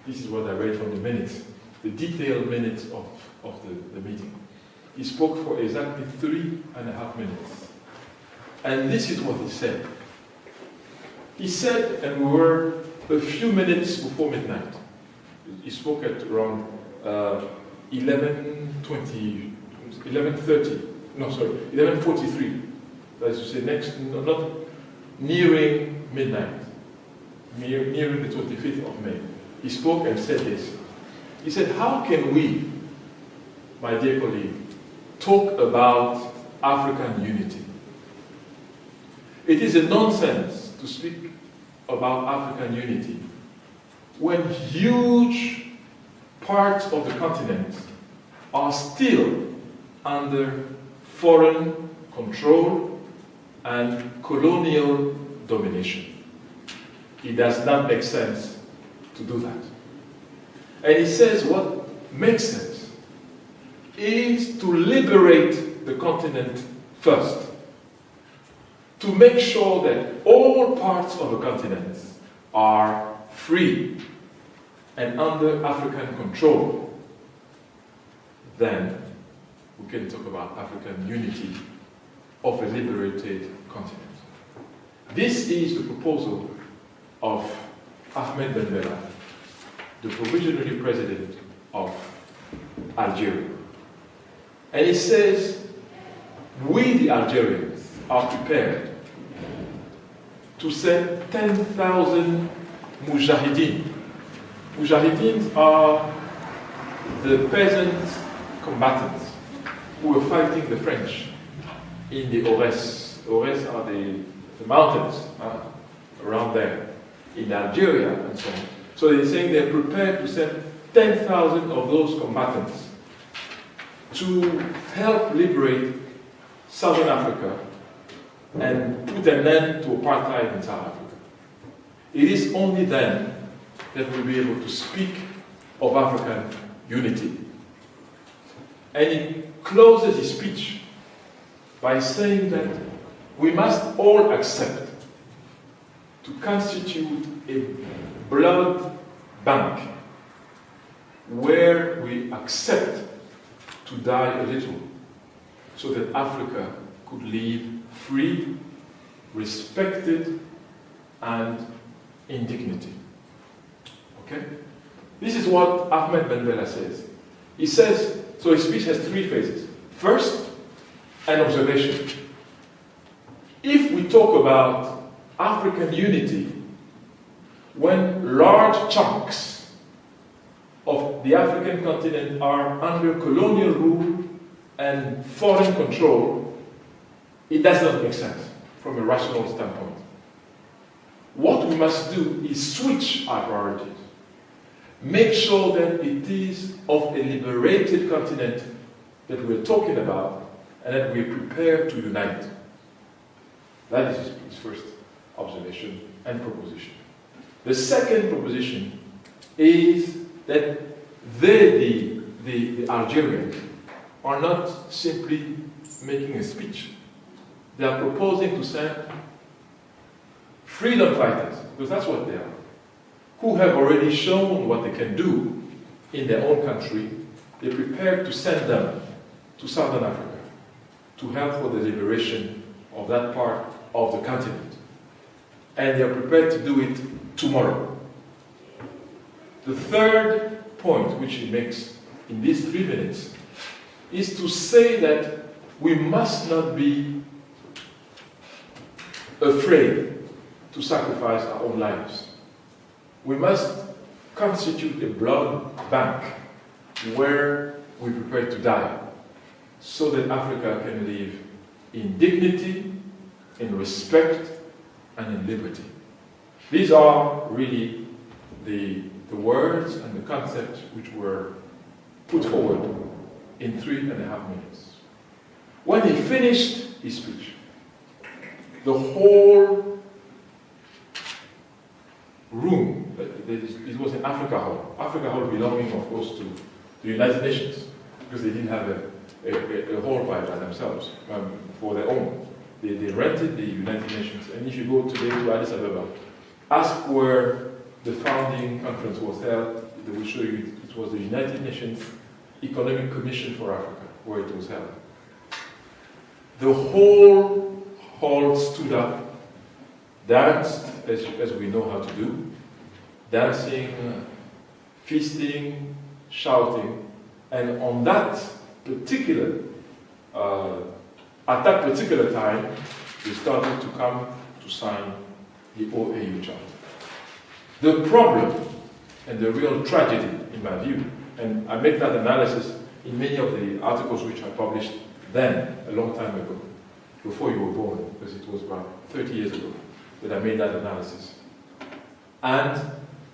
this is what I read from the minutes, the detailed minutes of the meeting. He spoke for exactly 3.5 minutes. And this is what he said. He said, and we were a few minutes before midnight. He spoke at around 11:43. That is to say, not nearing midnight, nearing the 25th of May. He spoke and said this. He said, how can we, my dear colleague, talk about African unity? It is a nonsense to speak about African unity when huge parts of the continent are still under foreign control and colonial domination. It does not make sense to do that. And he says what makes sense is to liberate the continent first, to make sure that all parts of the continent are free and under African control. Then we can talk about African unity of a liberated continent. This is the proposal of Ahmed Ben Bella, the provisionary president of Algeria. And he says, we the Algerians are prepared to send 10,000 mujahideen. Mujahideen are the peasant combatants who were fighting the French in the Aurès. Aurès are the mountains around there in Algeria and so on. So they're saying they're prepared to send 10,000 of those combatants to help liberate Southern Africa and put an end to apartheid in South Africa. It is only then that we'll be able to speak of African unity. And he closes his speech by saying that we must all accept to constitute a blood bank where we accept to die a little so that Africa could live free, respected, and in dignity. Okay? This is what Ahmed Ben Bella says. He says, so his speech has 3 phases. First, an observation. If we talk about African unity when large chunks of the African continent are under colonial rule and foreign control, it does not make sense from a rational standpoint. What we must do is switch our priorities. Make sure that it is of a liberated continent that we're talking about and that we're prepared to unite. That is his first observation and proposition. The second proposition is that the Algerians are not simply making a speech. They are proposing to send freedom fighters, because that's what they are, who have already shown what they can do in their own country. They're prepared to send them to Southern Africa to help for the liberation of that part of the continent. And they're prepared to do it tomorrow. The third point which he makes in these 3 minutes is to say that we must not be afraid to sacrifice our own lives. We must constitute a blood bank where we prepare to die so that Africa can live in dignity, in respect, and in liberty. These are really the words and the concepts which were put forward in 3.5 minutes. When he finished his speech, the whole room, it was in Africa Hall belonging, of course, to the United Nations, because they didn't have a hall by themselves, for their own. They rented the United Nations, and if you go today to Addis Ababa, ask where the founding conference was held, they will show you it was the United Nations Economic Commission for Africa, where it was held. The whole hall stood up, danced, as we know how to do, dancing, feasting, shouting, and on that particular at that particular time, they started to come to sign the OAU Charter. The problem and the real tragedy, in my view, and I make that analysis in many of the articles which I published then, a long time ago, before you were born, because it was about 30 years ago that I made that analysis. And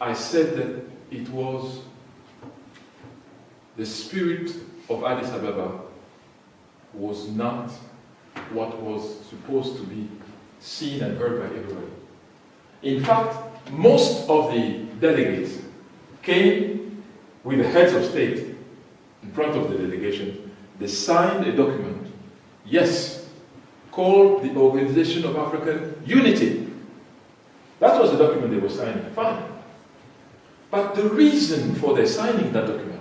I said that it was the spirit of Addis Ababa was not what was supposed to be seen and heard by everybody. In fact, most of the delegates came with the heads of state in front of the delegation. They signed a document, yes, called the Organization of African Unity. That was the document they were signing, fine. But the reason for their signing that document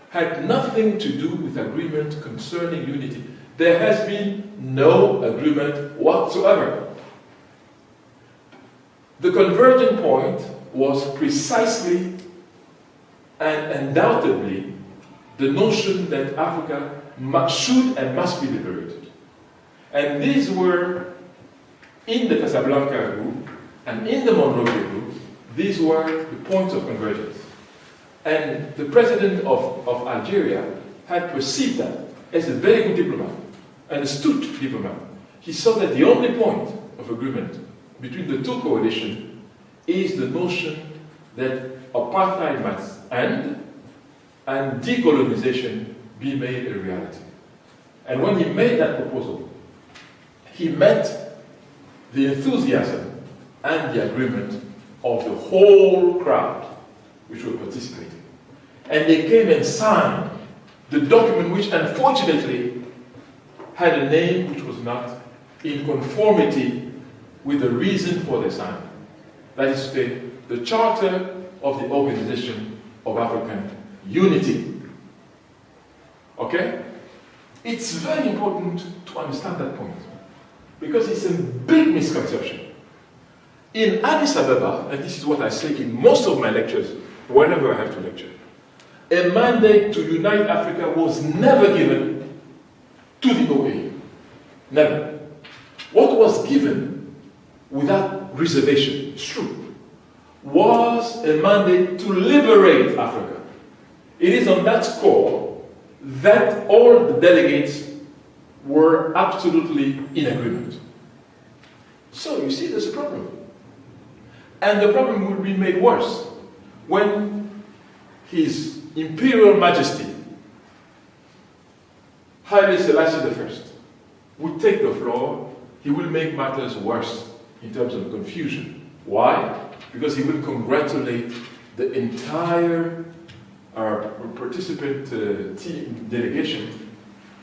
had nothing to do with agreement concerning unity. There has been no agreement whatsoever. The converging point was precisely and undoubtedly the notion that Africa should and must be liberated. And these were, in the Casablanca group and in the Monrovia group, these were the points of convergence. And the president of Algeria had perceived that as a very good diplomat, an astute diplomat. He saw that the only point of agreement between the two coalitions is the notion that apartheid must end and decolonization be made a reality. And when he made that proposal, he met the enthusiasm and the agreement of the whole crowd which were participating. And they came and signed the document which unfortunately had a name which was not in conformity with the reason for their signing. That is to say, the Charter of the Organization of African Unity. Okay? It's very important to understand that point, because it's a big misconception. In Addis Ababa, and this is what I say in most of my lectures, whenever I have to lecture, a mandate to unite Africa was never given to the OAU. Never. What was given without reservation, it's true, was a mandate to liberate Africa. It is on that score that all the delegates were absolutely in agreement. So you see, there's a problem. And the problem will be made worse when His Imperial Majesty, Haile Selassie I, would take the floor. He will make matters worse in terms of confusion. Why? Because he will congratulate the entire participant team delegation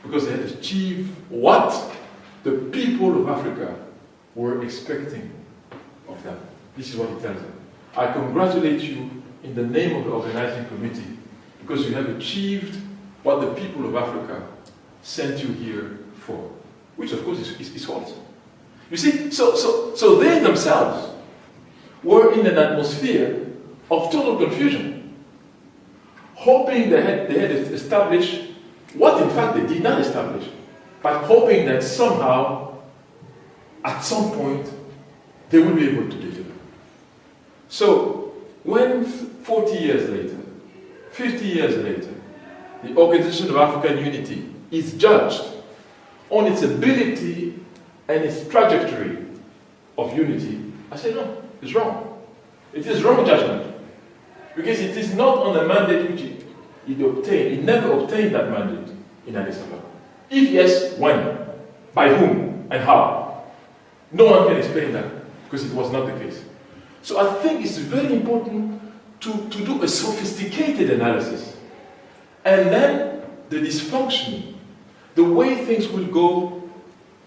because they had achieved what the people of Africa were expecting of them. This is what he tells them. I congratulate you in the name of the organizing committee because you have achieved what the people of Africa sent you here for. Which of course is false. You see, so they themselves were in an atmosphere of total confusion, hoping they had established what in fact they did not establish, but hoping that somehow, at some point, they will be able to deliver. So, when 40 years later, 50 years later, the Organization of African Unity is judged on its ability and its trajectory of unity, I say no, it's wrong. It is wrong judgment. Because it is not on the mandate which it obtained. It never obtained that mandate in Addis Ababa. If yes, when? By whom? And how? No one can explain that, because it was not the case. So I think it's very important to do a sophisticated analysis. And then the dysfunction, the way things will go,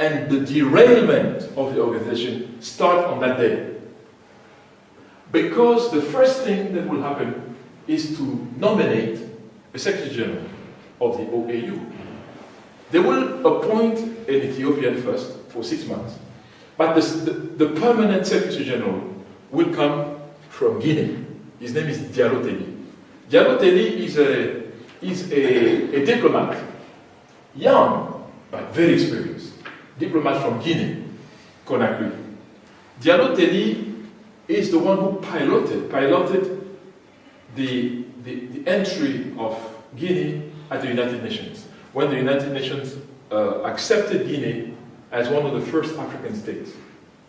and the derailment of the organization start on that day. Because the first thing that will happen is to nominate a Secretary General of the OAU. They will appoint an Ethiopian first for 6 months, but the permanent Secretary General will come from Guinea. His name is Diallo Telli. Diallo Telli is a diplomat, young but very experienced. Diplomat from Guinea, Conakry. Diallo Telli is the one who piloted the entry of Guinea at the United Nations, when the United Nations accepted Guinea as one of the first African states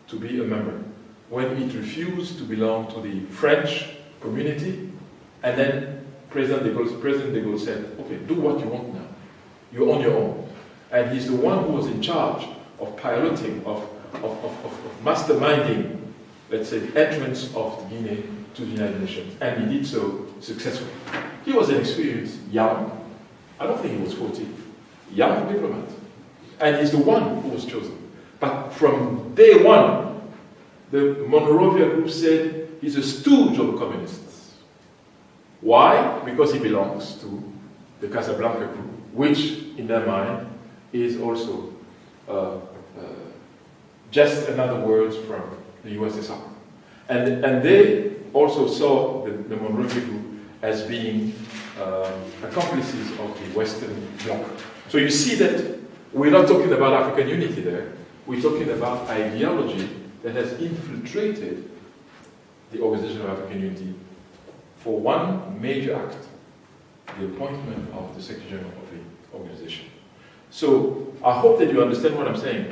to be a member, when it refused to belong to the French community, and then President de Gaulle said, okay, do what you want now. You're on your own. And he's the one who was in charge of piloting, of masterminding, let's say, the entrance of Guinea to the United Nations. And he did so successfully. He was an experienced, young, I don't think he was 40, young diplomat. And he's the one who was chosen. But from day one, the Monrovia group said he's a stooge of the communists. Why? Because he belongs to the Casablanca group, which, in their mind, is also just another word from the USSR. And they also saw the Monrovia group as being accomplices of the Western Bloc. So you see that we're not talking about African unity there. We're talking about ideology that has infiltrated the Organization of African Unity for one major act, the appointment of the Secretary General of the organization. So I hope that you understand what I'm saying,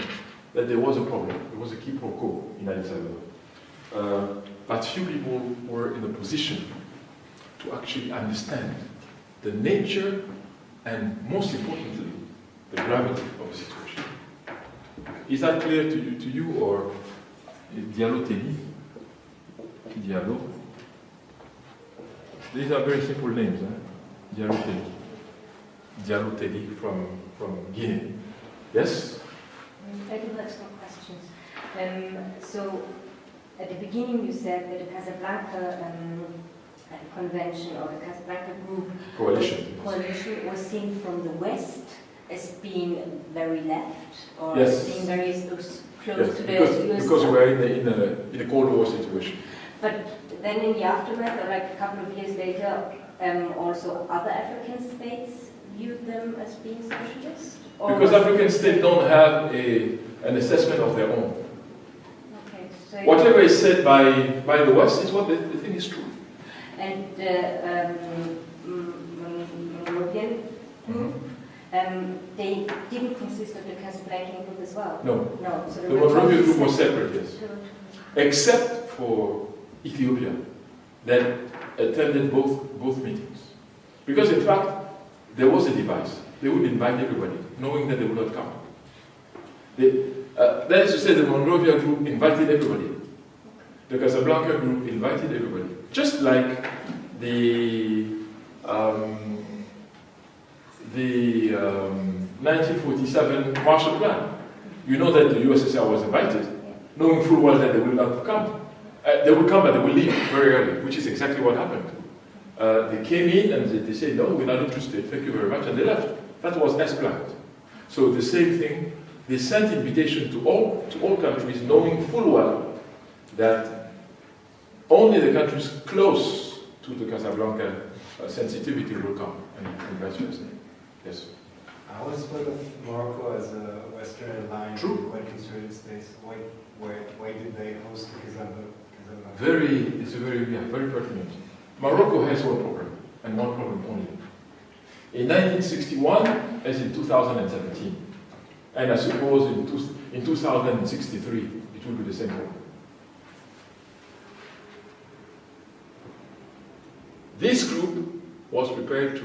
that there was a problem, there was a quid pro quo in Addis Ababa. But few people were in a position to actually understand the nature and, most importantly, the gravity of the situation. Is that clear to you or Diallo Telli? Diallo? These are very simple names, eh? Diallo Telli. Diallo Telli from Guinea. Yes? I do have some questions. So, at the beginning you said that the Casablanca convention or the Casablanca group coalition was seen from the West as being very left or yes. being very close yes, to the US. Because we were in a Cold War situation. But then in the aftermath, or like a couple of years later, also other African states viewed them as being socialist? Or because African states don't have an assessment of their own. Okay, So Whatever is said by the West is what they think is true. And Moravian group, they didn't consist of the Casablancan group as well? No. No. So The Moravian group was separate, yes. Sure. Except for Ethiopia, that attended both meetings. Because in fact, there was a device. They would invite everybody, knowing that they would not come. That is to say, the Monrovia group invited everybody. The Casablanca group invited everybody. Just like the 1947 Marshall Plan. You know that the USSR was invited, knowing full well that they will not come. They will come, but they will leave very early, which is exactly what happened. They came in and they said, no, we're not interested, thank you very much, and they left. That was as planned. So the same thing, they sent invitation to all countries, knowing full well that only the countries close to the Casablanca sensitivity will come, and vice versa. Yes. I always thought of Morocco as a Western aligned, True. quite conservative space. Why did they host the Casablanca? It's a very pertinent. Morocco has one problem, and one problem only. In 1961, as in 2017, and I suppose in 2063, it will be the same problem. This group was prepared to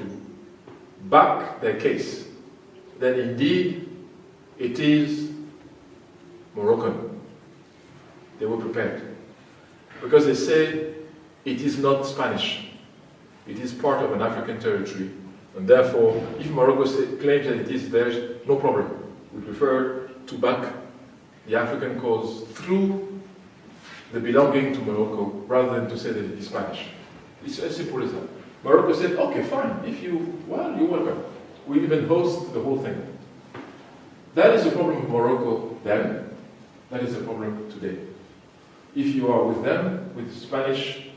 back their case that indeed it is Moroccan. They were prepared. Because they say it is not Spanish. It is part of an African territory. And therefore, if Morocco claims that it is theirs, no problem. We prefer to back the African cause through the belonging to Morocco rather than to say that it is Spanish. It's as simple as that. Morocco said, okay, fine, you're welcome. We even host the whole thing. That is a problem with Morocco then. That is a problem today. If you are with them, with the Spanish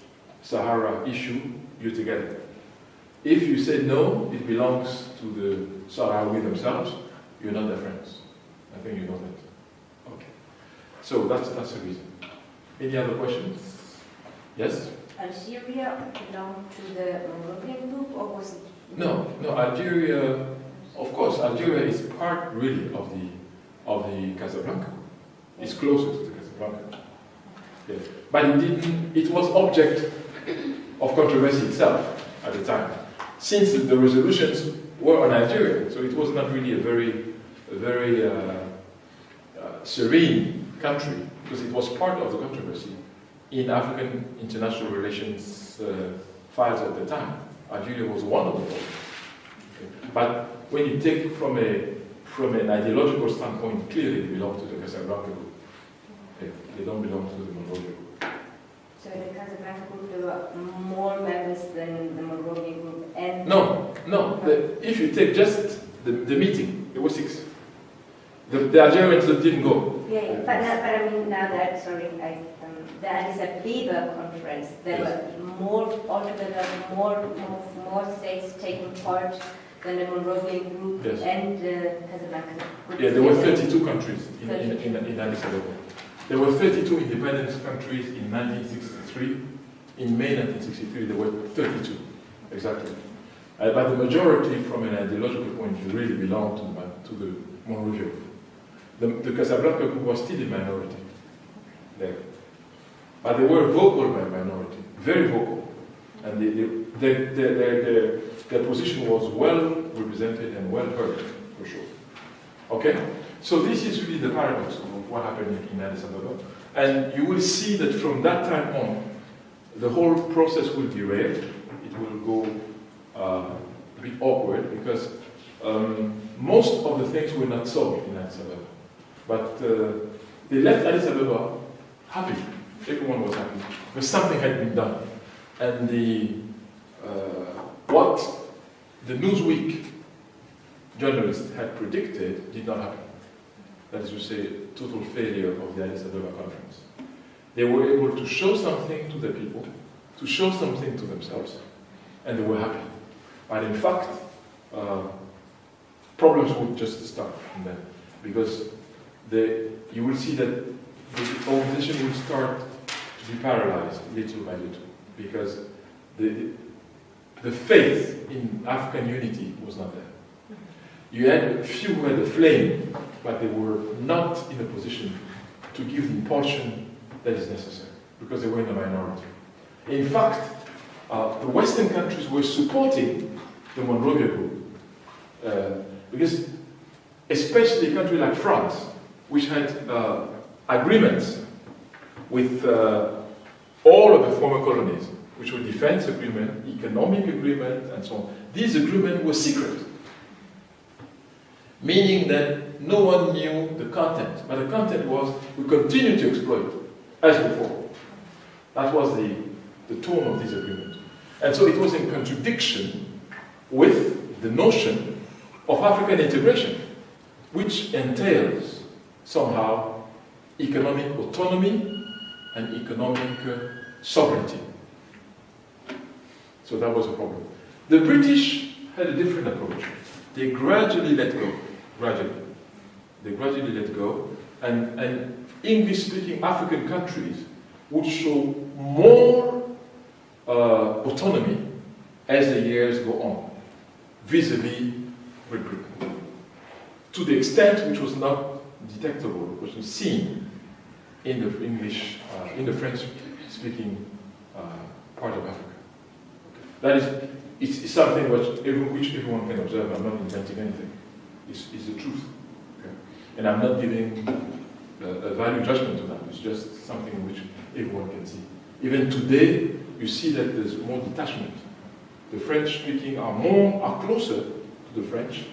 Sahara issue, you're together. If you say no, it belongs to the Sahrawi themselves, you're not their friends. I think you know that. Okay. So that's the reason. Any other questions? Yes? Algeria belonged to the Moroccan group, or was it? No, Algeria, of course, Algeria is part really of the Casablanca. It's closer to the Casablanca. Yes. But it was object of controversy itself at the time. Since the resolutions were on Algeria, so it was not really a very serene country, because it was part of the controversy in African international relations files at the time. Algeria was one of them. Okay. But when you take from an ideological standpoint, clearly they belong to the Casablanca group. Okay. They don't belong to the Monrovia group. So in the Casablanca group there were more members than the Monrovia group, and No. If you take just the meeting, there were 6. The Algerians didn't go. Yeah, but I mean now that the Addis Ababa conference, there were altogether more states taking part than the Monrovian group and the Casablanca group. Yeah, there were 32 countries in Addis Ababa. There were 32 independent countries in 1963. In May 1963, there were 32, exactly. But the majority, from an ideological point of view, really belonged to the Monrovia group. The Casablanca group was still a minority there. But they were vocal minority, very vocal. And their position was well represented and well heard, for sure. Okay? So this is really the paradox of what happened in Addis Ababa. And you will see that from that time on, the whole process will derail. It will go a bit awkward because most of the things were not solved in Addis Ababa. But they left Addis Ababa happy. Everyone was happy. But something had been done. And what the Newsweek journalists had predicted did not happen. That is to say, total failure of the Addis Ababa conference. They were able to show something to the people, to show something to themselves, and they were happy. But in fact, problems would just start from there. Because you will see that the organization would start to be paralyzed little by little, because the faith in African unity was not there. You had a few who had a flame, but they were not in a position to give the impulsion that is necessary, because they were in the minority. In fact, the Western countries were supporting the Monrovia group, because especially a country like France, which had agreements with all of the former colonies, which were defense agreement, economic agreement, and so on. These agreements were secret, meaning that no one knew the content. But the content was, we continue to exploit as before. That was the tone of this agreement. And so it was in contradiction with the notion of African integration, which entails somehow economic autonomy and economic sovereignty. So that was a problem. The British had a different approach. They gradually let go. They gradually let go, and English-speaking African countries would show more autonomy as the years go on, vis-a-vis Great Britain, to the extent which was not detectable, which was seen in the English, in the French-speaking part of Africa. That is, it's something which everyone can observe. I'm not inventing anything. It's the truth. Okay? And I'm not giving a value judgment to that. It's just something which everyone can see. Even today, you see that there's more detachment. The French-speaking are closer to the French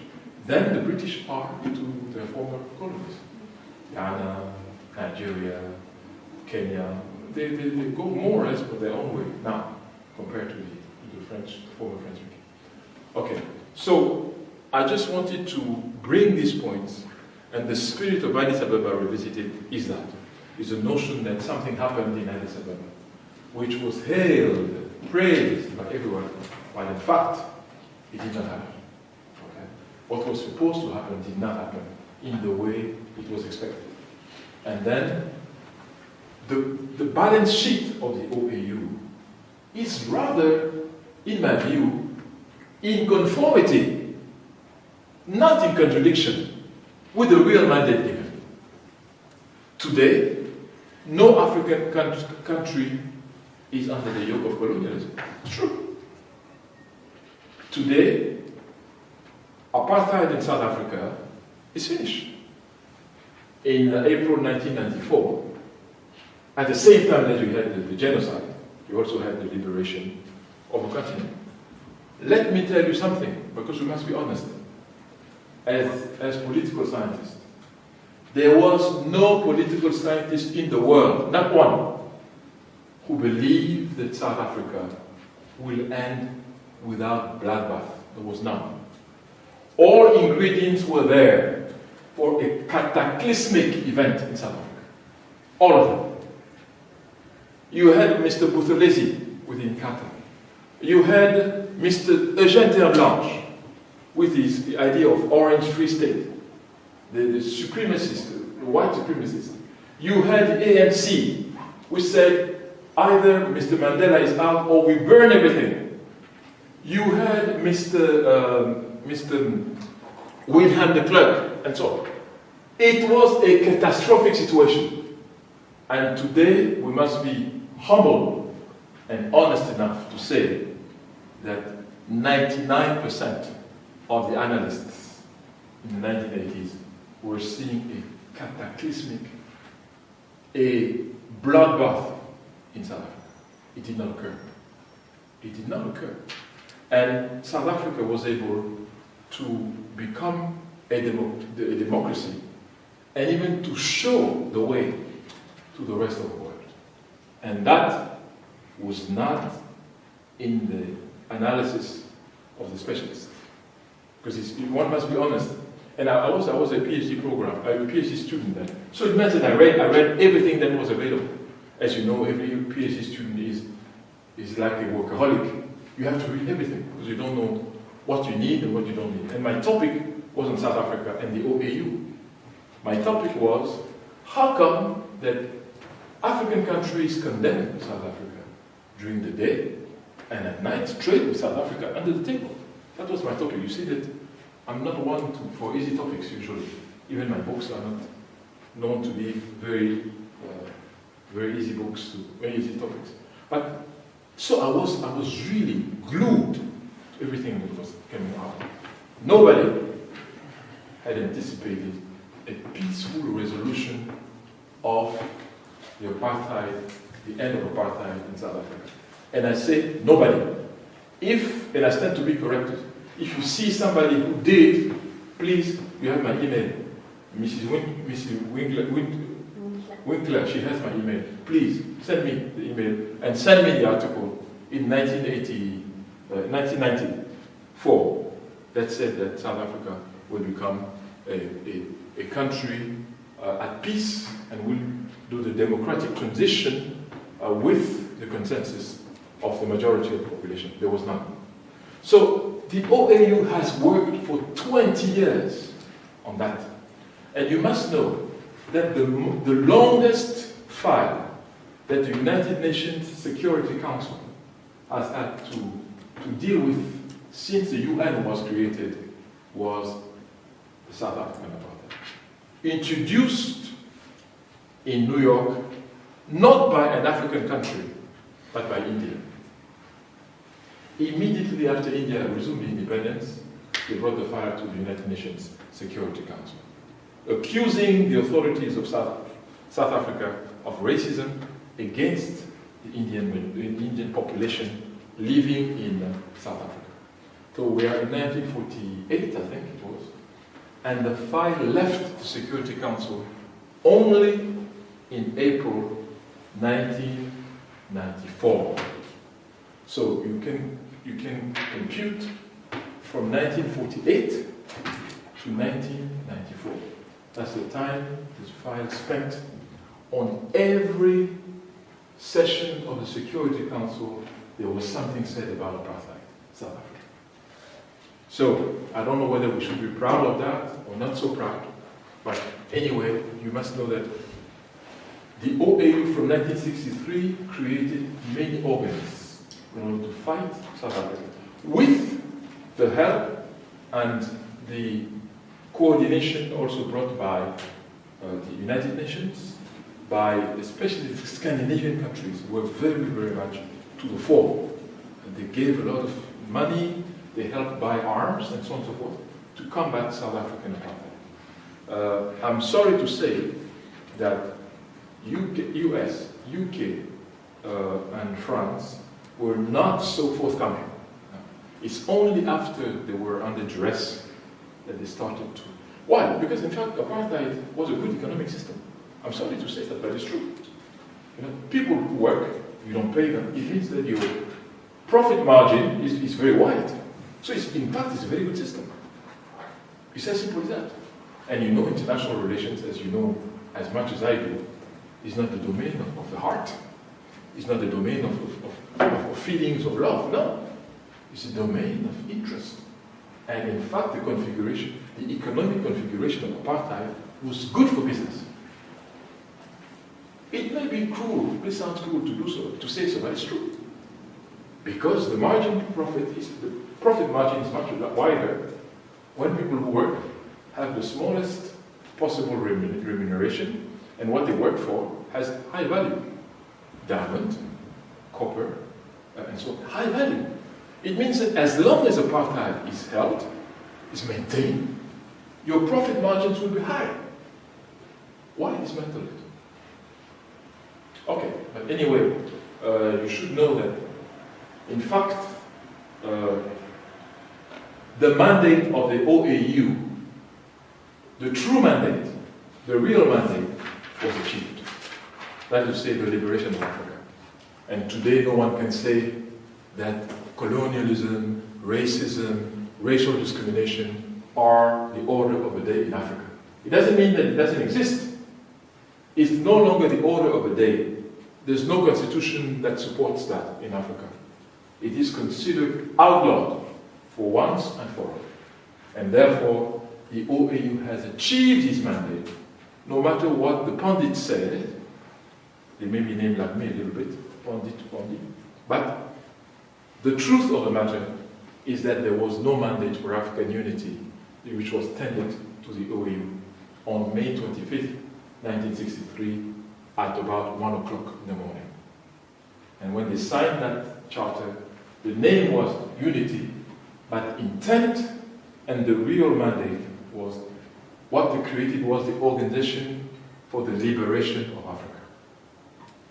than the British are to their former colonies. Ghana, Nigeria, Kenya, they go more or less for their own way now compared to the French, the former French speaking. Okay, so I just wanted to bring these points, and the spirit of Addis Ababa Revisited is that. Is a notion that something happened in Addis Ababa, which was hailed, praised by everyone, but in fact, it did not happen. Okay? What was supposed to happen did not happen in the way it was expected. And then, the balance sheet of the OAU is rather, in my view, in conformity, not in contradiction, with the real mandate given. Today, no African country is under the yoke of colonialism. It's true. Today, apartheid in South Africa is finished. In April 1994, at the same time that you had the genocide, you also had the liberation of a continent. Let me tell you something, because we must be honest. As political scientists, there was no political scientist in the world, not one, who believed that South Africa will end without bloodbath. There was none. All ingredients were there for a cataclysmic event in South Africa. All of them. You had Mr. Buthelezi within Qatar. You had Mr. Eugène Terre-Blanche with the idea of Orange Free State, the supremacists, the white supremacists. You had ANC, which said either Mr. Mandela is out or we burn everything. You had Mr. Wilhelm de Klerk, and so on. It was a catastrophic situation. And today we must be humble and honest enough to say that 99% of the analysts in the 1980s were seeing a cataclysmic, a bloodbath in South Africa. It did not occur. It did not occur. And South Africa was able to become a democracy and even to show the way to the rest of the world. And that was not in the analysis of the specialists. Because one must be honest. And I was a PhD program, I was a PhD student then. So it meant that I read everything that was available. As you know, every PhD student is like a workaholic. You have to read everything because you don't know what you need and what you don't need. And my topic was on South Africa and the OAU. My topic was, how come that African countries condemn South Africa during the day, and at night trade with South Africa under the table. That was my topic. You see that I'm not one for easy topics usually. Even my books are not known to be very easy books, very easy topics. But so I was really glued to everything that was coming out. Nobody had anticipated a peaceful resolution of the apartheid, the end of apartheid in South Africa. And I say nobody. And I stand to be corrected, if you see somebody who did, please, you have my email. Mrs. Winkler, she has my email. Please send me the email and send me the article in 1994 that said that South Africa will become a country at peace and will do the democratic transition with the consensus of the majority of the population. There was none. So the OAU has worked for 20 years on that. And you must know that the longest file that the United Nations Security Council has had to deal with since the UN was created was the South African apartheid. Introduced in New York, not by an African country, but by India. Immediately after India resumed independence, they brought the file to the United Nations Security Council, accusing the authorities of South Africa of racism against the Indian population living in South Africa. So we are in 1948, I think it was, and the file left the Security Council only in April 1994. So you can compute from 1948 to 1994. That's the time this file spent on every session of the Security Council. There was something said about apartheid, South Africa. So I don't know whether we should be proud of that or not so proud, but anyway, you must know that the OAU from 1963 created many organs in order to fight South Africa, with the help and the coordination also brought by the United Nations, by especially the Scandinavian countries who were very, very much to the fore. And they gave a lot of money, they helped buy arms and so on and so forth to combat South African apartheid. I'm sorry to say that US, UK, and France were not so forthcoming. It's only after they were under duress that they started to. Why? Because in fact, apartheid was a good economic system. I'm sorry to say that, but it's true. You know, people who work, you don't pay them. It means that your profit margin is very wide. So in fact, it's a very good system. It's as simple as that. And you know, international relations, as you know as much as I do, is not the domain of the heart. It's not the domain of feelings of love. No. It's a domain of interest. And in fact, the configuration, the economic configuration of apartheid was good for business. It may be cruel, it may sound cruel to do so, to say so, but it's true. Because the profit margin is much wider when people who work have the smallest possible remuneration, and what they work for has high value. Diamond, copper, and so on. High value. It means that as long as apartheid is held, is maintained, your profit margins will be high. Why dismantle it? Okay, but anyway, you should know that, in fact, the mandate of the OAU, the true mandate, the real mandate, was achieved. That is to say, the liberation of Africa. And today no one can say that colonialism, racism, racial discrimination are the order of the day in Africa. It doesn't mean that it doesn't exist. It's no longer the order of the day. There's no constitution that supports that in Africa. It is considered outlawed for once and for all. And therefore, the OAU has achieved its mandate, no matter what the pundits said, They may be named like me a little bit, Pondi to Pondi. But the truth of the matter is that there was no mandate for African unity, which was tendered to the OAU on May 25th, 1963, at about 1 o'clock in the morning. And when they signed that charter, the name was Unity, but intent and the real mandate was what they created was the Organization for the Liberation of Africa.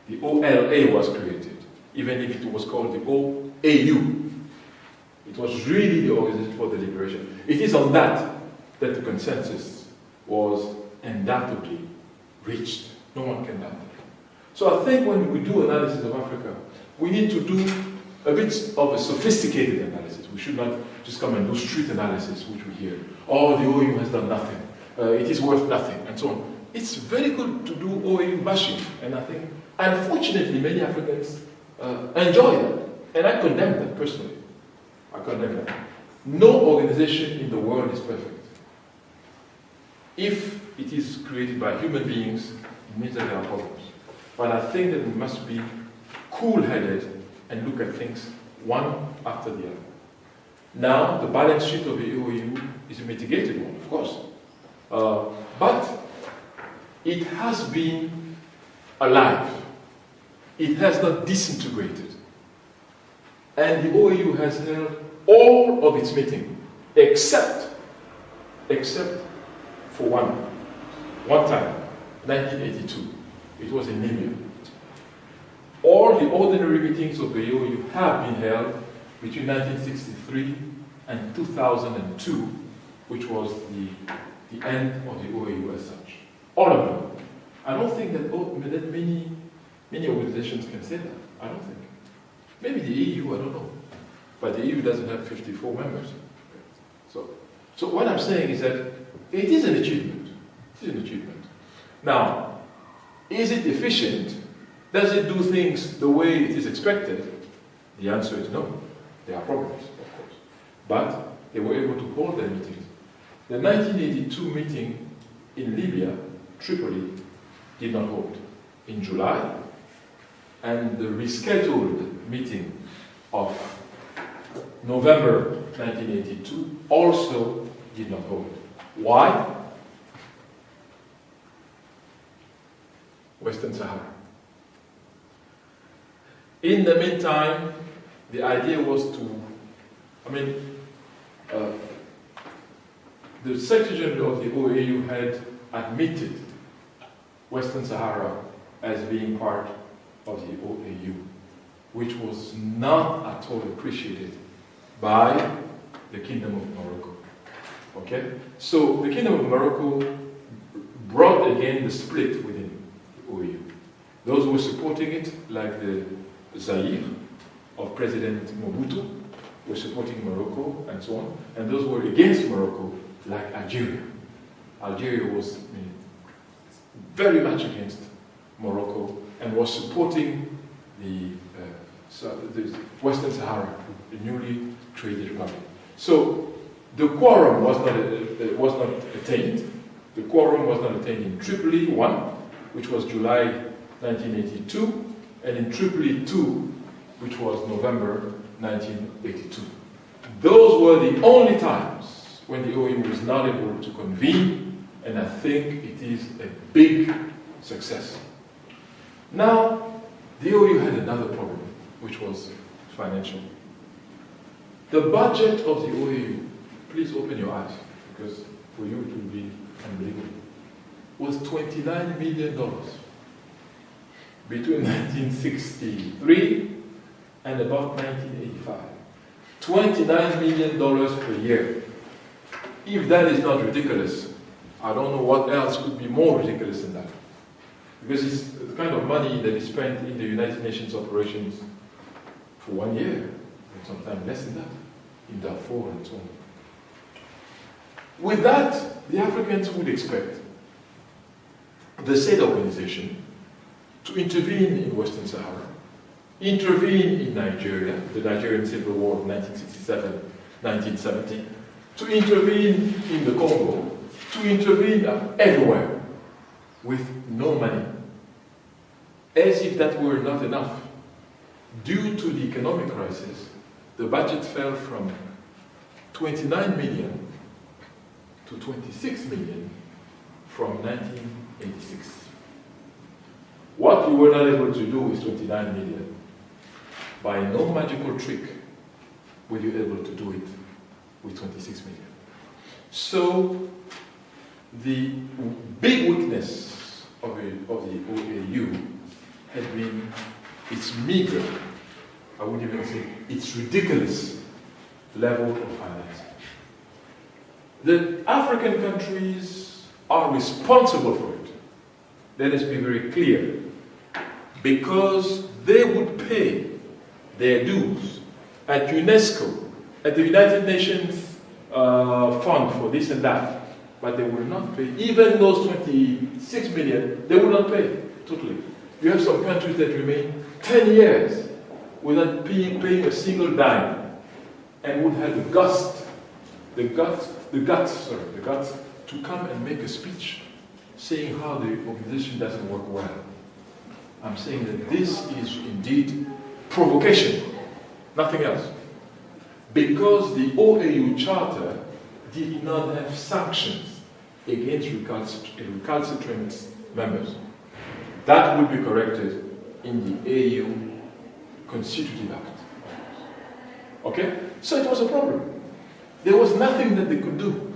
The OLA was created, even if it was called the OAU. It was really the Organization for the Liberation. It is on that the consensus was undoubtedly reached. No one can doubt it. So I think when we do analysis of Africa, we need to do a bit of a sophisticated analysis. We should not just come and do street analysis, which we hear. Oh, the OAU has done nothing. It is worth nothing, and so on. It's very good to do OAU bashing, and I think, unfortunately, many Africans enjoy that, and I condemn that personally. I condemn that. No organization in the world is perfect. If it is created by human beings, it means that there are problems. But I think that we must be cool-headed and look at things one after the other. Now, the balance sheet of the OAU is a mitigated one, of course. But it has been alive. It has not disintegrated. And the OAU has held all of its meetings, except for one time, 1982. It was in Libya. All the ordinary meetings of the OAU have been held between 1963 and 2002, which was the end of the OAU as such. All of them. I don't think that many organizations can say that. I don't think. Maybe the EU, I don't know. But the EU doesn't have 54 members. So what I'm saying is that it is an achievement. It is an achievement. Now, is it efficient? Does it do things the way it is expected? The answer is no. There are problems, of course. But they were able to hold their meetings. The 1982 meeting in Libya, Tripoli, did not hold in July, and the rescheduled meeting of November 1982 also did not hold. Why? Western Sahara. In the meantime, the idea was to, the Secretary General of the OAU had admitted Western Sahara as being part of the OAU, which was not at all appreciated by the Kingdom of Morocco. Okay? So the Kingdom of Morocco brought again the split within the OAU. Those who were supporting it, like the Zaire of President Mobutu, were supporting Morocco and so on, and those who were against Morocco, like Algeria. Algeria was very much against Morocco and was supporting the Western Sahara, the newly created republic. So the quorum was not attained. The quorum was not attained in Tripoli 1, which was July 1982, and in Tripoli 2, which was November 1982. Those were the only times when the OAU was not able to convene, and I think it is a big success. Now, the OAU had another problem, which was financial. The budget of the OAU, please open your eyes, because for you it will be unbelievable, was $29 million between 1963 and about 1985. $29 million per year. If that is not ridiculous, I don't know what else could be more ridiculous than that. Because it's the kind of money that is spent in the United Nations operations for 1 year, and sometimes less than that, in Darfur and so on. With that, the Africans would expect the state organization to intervene in Western Sahara, intervene in Nigeria, the Nigerian Civil War of 1967-1970, to intervene in the Congo, to intervene everywhere with no money. As if that were not enough, due to the economic crisis, the budget fell from 29 million to 26 million from 1986. What we were not able to do with 29 million, by no magical trick were you able to do it with 26 million. So the big weakness of the OAU had been its meager, I would even say its ridiculous level of financing. The African countries are responsible for it. Let us be very clear. Because they would pay their dues at UNESCO, at the United Nations fund for this and that, but they will not pay. Even those 26 million, they will not pay totally. You have some countries that remain 10 years without paying a single dime, and would have the guts to come and make a speech saying how the organization doesn't work well. I'm saying that this is indeed provocation, nothing else. Because the OAU Charter did not have sanctions against recalcitrant members. That would be corrected in the AU Constitutive Act. Okay? So it was a problem. There was nothing that they could do.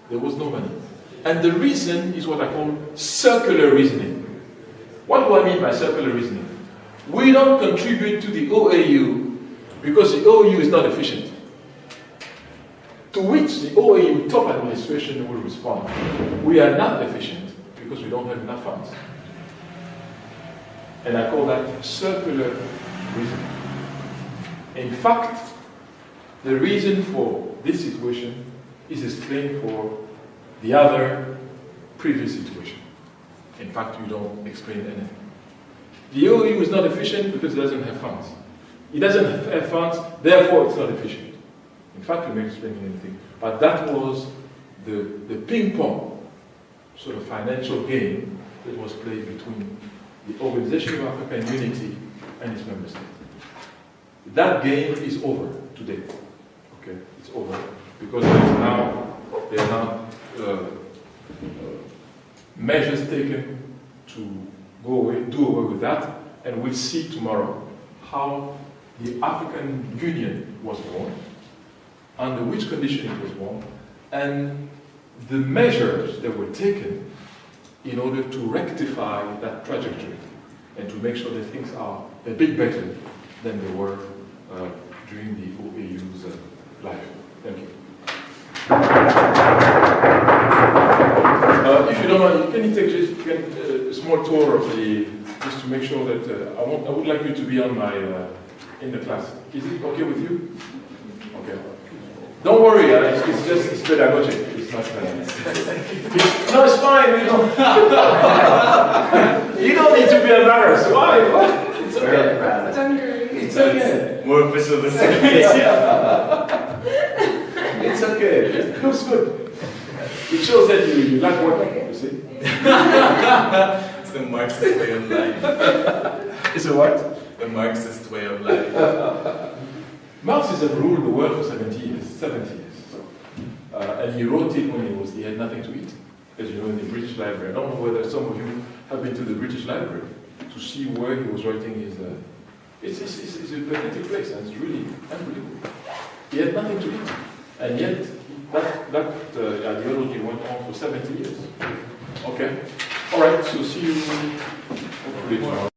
There was no money. And the reason is what I call circular reasoning. What do I mean by circular reasoning? We don't contribute to the OAU because the OAU is not efficient. To which the OAU top administration will respond, we are not efficient because we don't have enough funds. And I call that circular reasoning. In fact, the reason for this situation is explained for the other previous situation. In fact, you don't explain anything. The OAU is not efficient because it doesn't have funds. It doesn't have funds, therefore it's not efficient. In fact, you're not explaining anything. But that was the ping-pong sort of financial game that was played between the Organization of African Unity and its member states. That game is over today. Okay, it's over because there are now measures taken to do away with that, and we'll see tomorrow how the African Union was born, under which condition it was born, and the measures that were taken in order to rectify that trajectory and to make sure that things are a bit better than they were during the OAU's life. Thank you. If you don't mind, can you take just a small tour of just to make sure that I would like you to be on my in the class. Is it okay with you? Okay. Don't worry, it's pedagogic. It's not. No, it's fine. You don't need to be embarrassed. Why? It's okay. It's okay. More official this It's okay. It looks good. It shows that you like working, you see. It's the Marxist way of life. It's a what? The Marxist way of life. Marxism ruled the world for 70 years. And he wrote it when he had nothing to eat. As you know, in the British Library. I don't know whether some of you have been to the British Library to see where he was writing his... It's a pathetic place, and it's really unbelievable. He had nothing to eat. And yet, that ideology went on for 70 years. Okay? All right, so see you hopefully tomorrow.